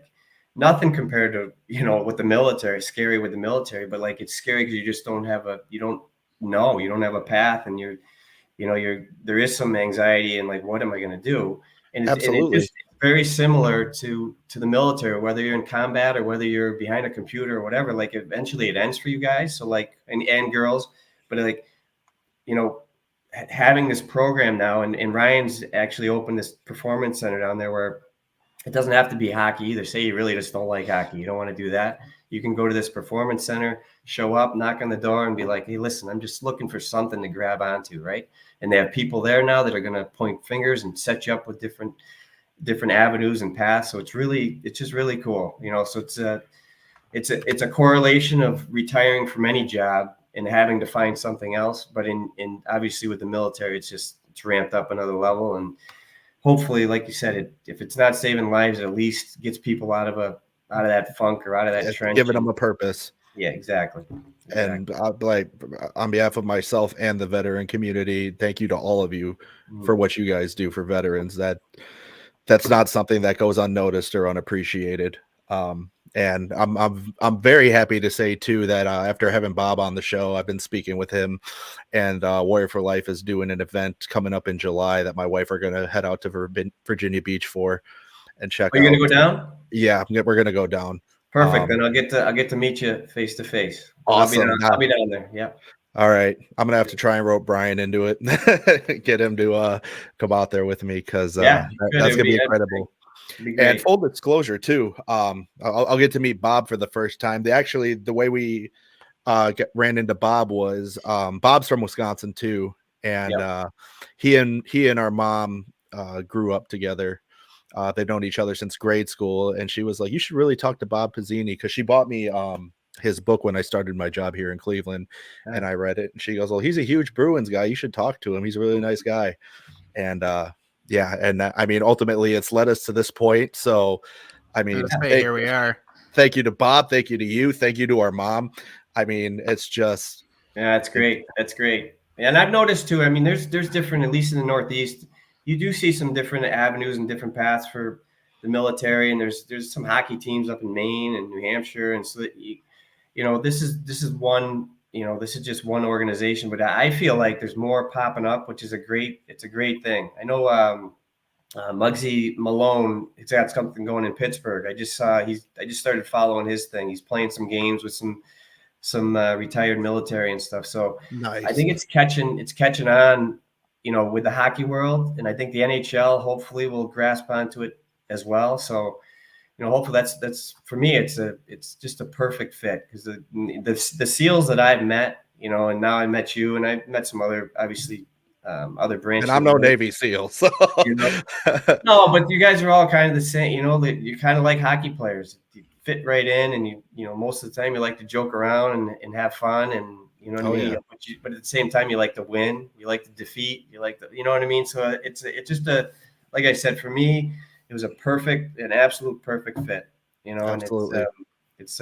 [SPEAKER 3] nothing compared to with the military. Scary with the military, but like it's scary because you just don't have you don't have a path, and there is some anxiety and like, what am I going to do? And it's very similar to the military, whether you're in combat or whether you're behind a computer or whatever. Like eventually it ends for you guys. So like, and girls, but like, having this program now, and Ryan's actually opened this performance center down there where it doesn't have to be hockey either. Say you really just don't like hockey, you don't want to do that, you can go to this performance center, show up, knock on the door, and be like, hey, listen, I'm just looking for something to grab onto, right? And they have people there now that are going to point fingers and set you up with different avenues and paths. So it's just really cool, so it's a correlation of retiring from any job and having to find something else. But in obviously with the military, it's ramped up another level. And hopefully, like you said, if it's not saving lives, it at least gets people out of that funk or out of that trench.
[SPEAKER 1] Giving them a purpose.
[SPEAKER 3] Yeah, exactly.
[SPEAKER 1] And like, on behalf of myself and the veteran community, thank you to all of you for what you guys do for veterans. That's not something that goes unnoticed or unappreciated. And I'm very happy to say too that after having Bob on the show, I've been speaking with him, and Warrior for Life is doing an event coming up in July that my wife are going to head out to Virginia Beach for and check out.
[SPEAKER 3] Are you going to go down?
[SPEAKER 1] Yeah, we're going to go down.
[SPEAKER 3] Perfect. Then I'll get to meet you face to face.
[SPEAKER 1] Awesome.
[SPEAKER 3] I'll be down there. Yeah.
[SPEAKER 1] All right. I'm going to have to try and rope Brian into it, get him to come out there with me, because that's going to be incredible. And full disclosure too, I'll get to meet Bob for the first time. The way we ran into Bob was Bob's from Wisconsin too, and he and our mom grew up together. They've known each other since grade school, and she was like, you should really talk to Bob Pizzini, because she bought me his book when I started my job here in Cleveland, and I read it, and she goes, well, he's a huge Bruins guy, you should talk to him, he's a really nice guy. And I mean, ultimately it's led us to this point. So I mean,
[SPEAKER 2] here we are.
[SPEAKER 1] Thank you to Bob, thank you to you, thank you to our mom. I mean, it's just
[SPEAKER 3] that's great. And I've noticed too, I mean, there's different, at least in the Northeast, you do see some different avenues and different paths for the military, and there's some hockey teams up in Maine and New Hampshire, and so that this is one, this is just one organization, but I feel like there's more popping up, which is a great thing. I know Muggsy Malone, he's got something going in Pittsburgh. I just started following his thing. He's playing some games with some retired military and stuff. So nice. I think it's catching on, with the hockey world, and I think the NHL hopefully will grasp onto it as well. So, hopefully that's for me. It's just a perfect fit, because the SEALs that I've met, and now I met you, and I met some other, obviously, other branches.
[SPEAKER 1] And I'm no Navy SEAL, so
[SPEAKER 3] no, but you guys are all kind of the same. You're kind of like hockey players. You fit right in, and you most of the time you like to joke around and have fun, and what I mean. Yeah. But at the same time, you like to win, you like to defeat, you like to, what I mean. So it's just like I said, for me, it was an absolute perfect fit,
[SPEAKER 1] Absolutely.
[SPEAKER 3] And it's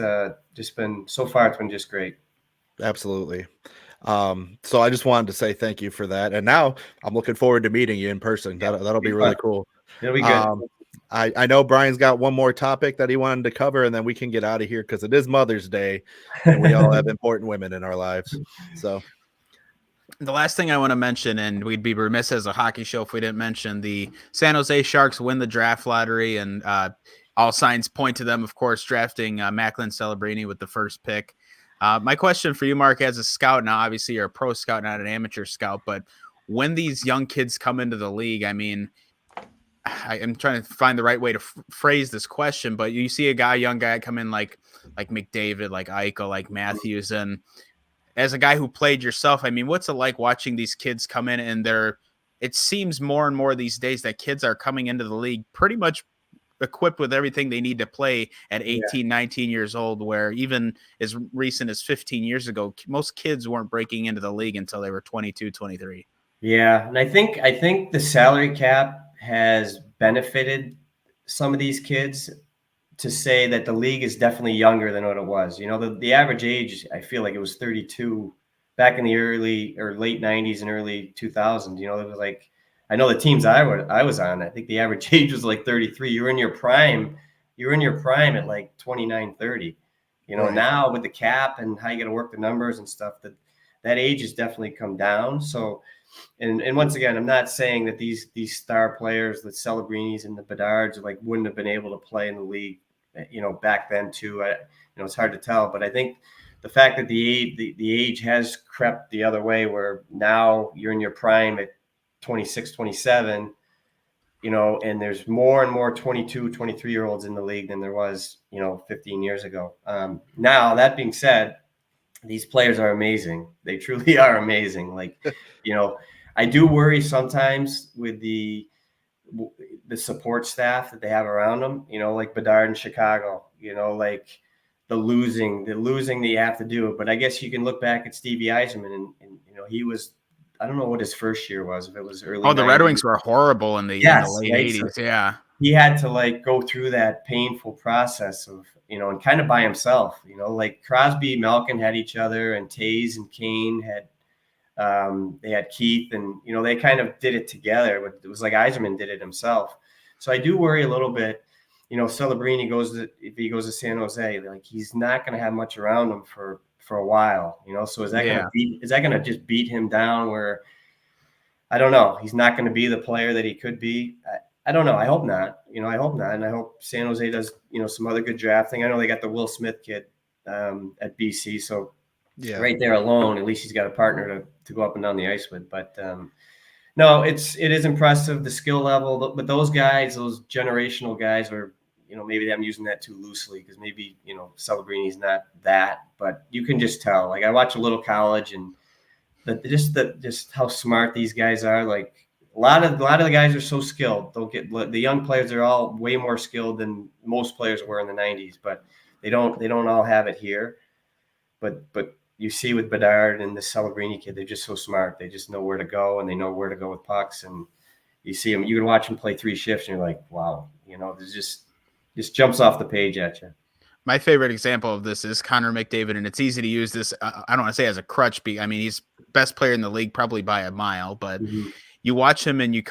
[SPEAKER 3] just been, so far, it's been just great.
[SPEAKER 1] Absolutely. So I just wanted to say thank you for that. And now I'm looking forward to meeting you in person. That'll be really cool.
[SPEAKER 3] It'll be good.
[SPEAKER 1] I know Brian's got one more topic that he wanted to cover, and then we can get out of here, because it is Mother's Day and we all have important women in our lives. So
[SPEAKER 2] the last thing I want to mention, and we'd be remiss as a hockey show if we didn't mention, the San Jose Sharks win the draft lottery, and all signs point to them, of course, drafting Macklin Celebrini with the first pick. My question for you, Mark, as a scout now, obviously you're a pro scout, not an amateur scout, but when these young kids come into the league, I mean, I am trying to find the right way to phrase this question, but you see a young guy come in like McDavid, like Eichel, like Matthews, and as a guy who played yourself, I mean, what's it like watching these kids come in and they're it seems more and more these days that kids are coming into the league pretty much equipped with everything they need to play at 18, 19 years old, where even as recent as 15 years ago, most kids weren't breaking into the league until they were 22, 23.
[SPEAKER 3] Yeah. And I think the salary cap has benefited some of these kids to say that the league is definitely younger than what it was. You know, the average age, I feel like it was 32 back in the early or late 90s and early 2000s. You know, it was like, I know the teams I was on, I think the average age was like 33. You were in your prime at like 29, 30. You know,
[SPEAKER 1] Right.
[SPEAKER 3] now with the cap and how you got to work the numbers and stuff, that age has definitely come down. So, and once again, I'm not saying that these star players, the Celebrinis and the Bedards, like wouldn't have been able to play in the league, you know, back then too. It's hard to tell, but I think the fact that the age has crept the other way, where now you're in your prime at 26, 27, you know, and there's more and more 22, 23-year-olds in the league than there was, you know, 15 years ago. Now, that being said, these players are amazing. They truly are amazing. Like, you know, I do worry sometimes with the support staff that they have around them, you know, like Bedard in Chicago, you know, like the losing that you have to do it. But I guess you can look back at Stevie Yzerman and you know, he was, I don't know what his first year was, if it was early.
[SPEAKER 2] Oh, the
[SPEAKER 3] 90s.
[SPEAKER 2] Red Wings were horrible in the late
[SPEAKER 3] right?
[SPEAKER 2] 80s.
[SPEAKER 3] So
[SPEAKER 2] yeah.
[SPEAKER 3] he had to like go through that painful process of, you know, and kind of by himself, you know, like Crosby, Malkin had each other, and Taves and Kane had, they had Keith, and, you know, they kind of did it together. It was like Yzerman did it himself. So I do worry a little bit, you know, Celebrini if he goes to San Jose, like he's not going to have much around him for a while, you know. So is that going to just beat him down where, I don't know, he's not going to be the player that he could be? I don't know. I hope not. You know, I hope not. And I hope San Jose does, you know, some other good drafting. I know they got the Will Smith kid at BC. So right there alone, at least he's got a partner to go up and down the ice with. But no, it is impressive, the skill level. But those guys, those generational guys, are, you know, maybe I'm using that too loosely because maybe, you know, Celebrini's not that. But you can just tell. Like, I watch a little college, and just how smart these guys are. Like, a lot of the guys are so skilled. The young players are all way more skilled than most players were in the 90s, but they don't all have it here. But you see with Bedard and the Celebrini kid, they're just so smart. They just know where to go, and they know where to go with pucks. And you see them, you can watch them play 3 shifts, and you're like, wow, you know, there's just jumps off the page at you.
[SPEAKER 2] My favorite example of this is Connor McDavid, and it's easy to use this. I don't want to say as a crutch, I mean, he's best player in the league probably by a mile, but you watch him and you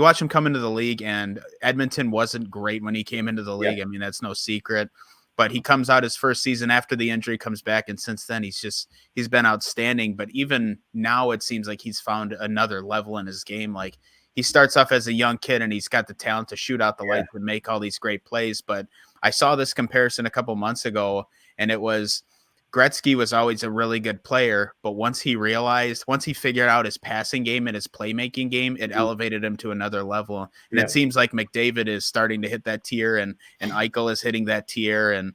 [SPEAKER 2] watch him come into the league, and Edmonton wasn't great when he came into the league. I mean, that's no secret, but he comes out his first season after the injury, comes back, and since then he's been outstanding. But even now it seems like he's found another level in his game. Like, he starts off as a young kid, and he's got the talent to shoot out the lights and make all these great plays. But I saw this comparison a couple months ago, and it was Gretzky was always a really good player, but once he figured out his passing game and his playmaking game, it elevated him to another level. And it seems like McDavid is starting to hit that tier, and Eichel is hitting that tier, and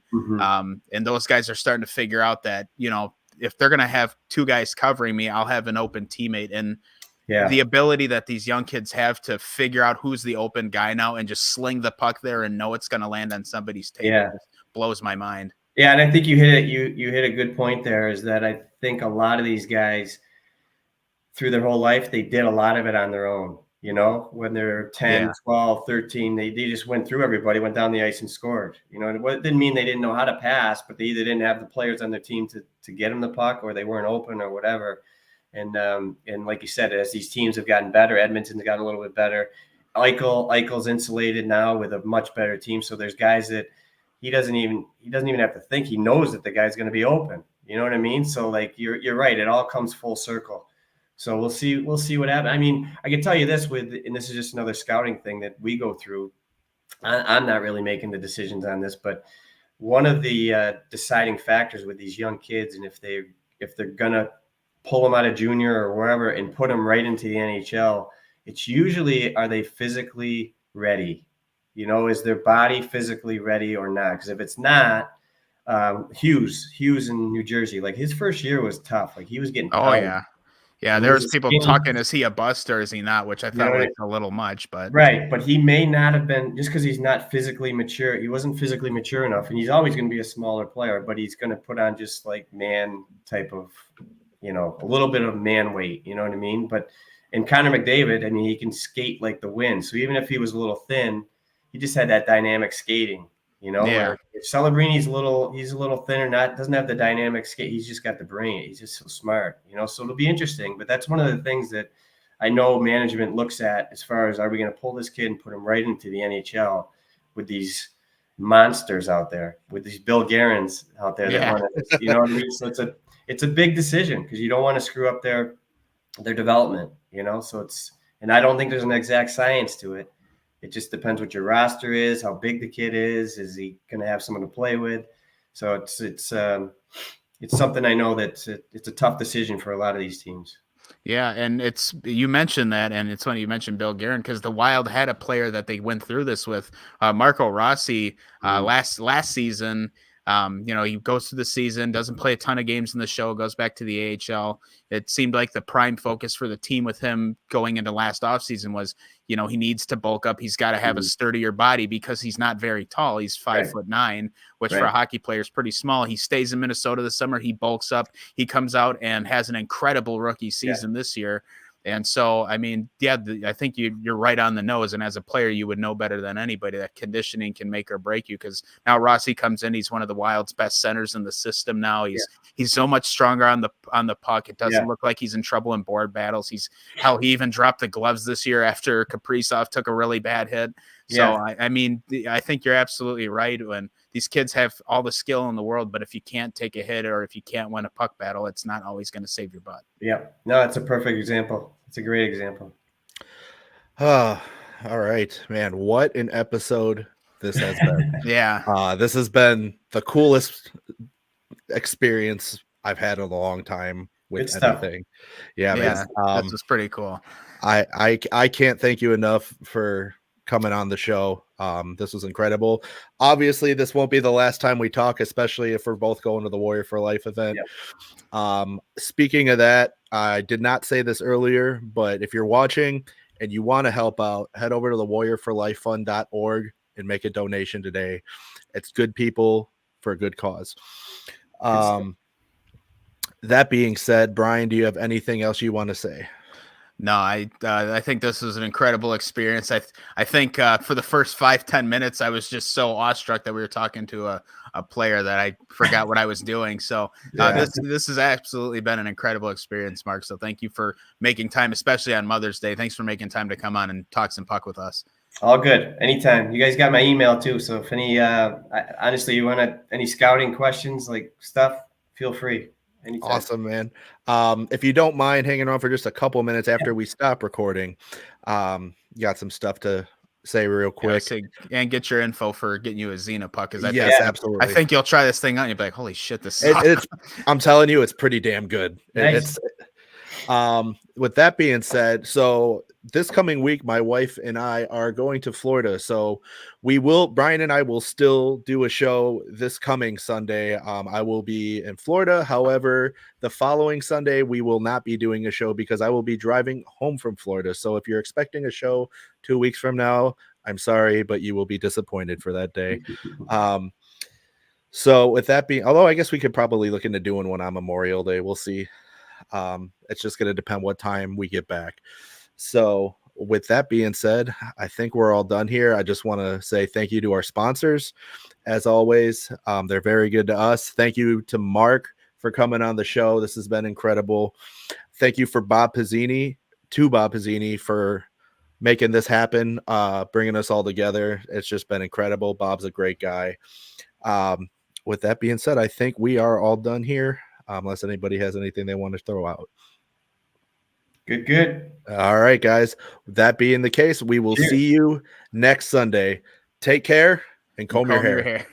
[SPEAKER 2] those guys are starting to figure out that, you know, if they're going to have 2 guys covering me, I'll have an open teammate. And the ability that these young kids have to figure out who's the open guy now and just sling the puck there and know it's going to land on somebody's table blows my mind.
[SPEAKER 3] Yeah, and I think you hit it. You hit a good point there, is that I think a lot of these guys through their whole life, they did a lot of it on their own. You know, when they're 10, 12, 13, they just went through everybody, went down the ice and scored. You know, and it didn't mean they didn't know how to pass, but they either didn't have the players on their team to get them the puck, or they weren't open or whatever. And like you said, as these teams have gotten better, Edmonton's gotten a little bit better. Eichel's insulated now with a much better team. So there's guys that he doesn't even have to think. He knows that the guy's going to be open. You know what I mean? So, like, you're right. It all comes full circle. So we'll see what happens. I mean, I can tell you this and this is just another scouting thing that we go through. I'm not really making the decisions on this, but one of the deciding factors with these young kids, and if they're gonna pull them out of junior or wherever and put them right into the NHL, it's usually, are they physically ready? You know, is their body physically ready or not? Because if it's not, Hughes in New Jersey, like, his first year was tough. Like, he was getting pounded.
[SPEAKER 2] Yeah, there was people talking, is he a bust or is he not? Which I thought was a little much, but
[SPEAKER 3] right. But he may not have been, just because he's not physically mature. He wasn't physically mature enough, and he's always going to be a smaller player. But he's going to put on just like man type of, a little bit of man weight. You know what I mean? But and Connor McDavid, I mean, he can skate like the wind. So even if he was a little thin, he just had that dynamic skating. Where if Celebrini's he's a little thinner, doesn't have the dynamic skate. He's just got the brain. He's just so smart, so it'll be interesting. But that's one of the things that I know management looks at as far as, are we going to pull this kid and put him right into the NHL with these monsters out there, with these Bill Guerins out there that run it, you know what I mean? So it's a big decision because you don't want to screw up their development, so and I don't think there's an exact science to it. It just depends what your roster is, how big the kid is he going to have someone to play with? So it's something I know that it's a tough decision for a lot of these teams.
[SPEAKER 2] Yeah, and you mentioned that, and it's funny you mentioned Bill Guerin because the Wild had a player that they went through this with, Marco Rossi, last season. He goes through the season, doesn't play a ton of games in the show, goes back to the AHL. It seemed like the prime focus for the team with him going into last offseason was, he needs to bulk up. He's got to have a sturdier body because he's not very tall. He's 5'9", which for a hockey player is pretty small. He stays in Minnesota this summer. He bulks up. He comes out and has an incredible rookie season this year. And so, I mean, I think you're right on the nose. And as a player, you would know better than anybody that conditioning can make or break you. Because now Rossi comes in, he's one of the Wild's best centers in the system. Now he's so much stronger on the puck. It doesn't look like he's in trouble in board battles. He even dropped the gloves this year after Kaprizov took a really bad hit. So I mean, I think you're absolutely right. When these kids have all the skill in the world, but if you can't take a hit or if you can't win a puck battle, it's not always going to save your butt.
[SPEAKER 3] Yeah, no, it's a perfect example. It's a great example.
[SPEAKER 1] All right, man. What an episode this has been. This has been the coolest experience I've had in a long time with anything. Yeah, man.
[SPEAKER 2] This was pretty cool.
[SPEAKER 1] I can't thank you enough for coming on the show. This was incredible. Obviously, this won't be the last time we talk, especially if we're both going to the Warrior for Life event. Speaking of that, I did not say this earlier, but if you're watching and you want to help out, head over to the warriorforlifefund.org and make a donation today. It's good people for a good cause. That being said, Brian, do you have anything else you want to say?
[SPEAKER 2] No, I think this was an incredible experience. I think for the first 5-10 minutes, I was just so awestruck that we were talking to a player that I forgot what I was doing. So this has absolutely been an incredible experience, Mark. So thank you for making time, especially on Mother's Day. Thanks for making time to come on and talk some puck with us.
[SPEAKER 3] All good. Anytime. You guys got my email too. So if any, honestly, you want any scouting questions, like stuff, feel free. Anytime.
[SPEAKER 1] Awesome, man. If you don't mind hanging on for just a couple minutes after we stop recording, you got some stuff to say real quick.
[SPEAKER 2] And get your info for getting you a Xena puck.
[SPEAKER 1] Absolutely.
[SPEAKER 2] I think you'll try this thing out and you'll be like, holy shit, this sucks.
[SPEAKER 1] I'm telling you, it's pretty damn good.
[SPEAKER 3] Nice.
[SPEAKER 1] With that being said, so this coming week, my wife and I are going to Florida. So Brian and I will still do a show this coming Sunday. I will be in Florida. However, the following Sunday, we will not be doing a show because I will be driving home from Florida. So if you're expecting a show 2 weeks from now, I'm sorry, but you will be disappointed for that day. So with that being, although I guess we could probably look into doing one on Memorial Day. We'll see. It's just going to depend what time we get back. So with that being said, I think we're all done here. I just want to say thank you to our sponsors. As always, they're very good to us. Thank you to Mark for coming on the show. This has been incredible. Thank you for Bob Pizzini for making this happen, bringing us all together. It's just been incredible. Bob's a great guy. With that being said, I think we are all done here. Unless anybody has anything they want to throw out.
[SPEAKER 3] Good.
[SPEAKER 1] All right, guys. With that being the case, we will see you next Sunday. Take care and comb your hair.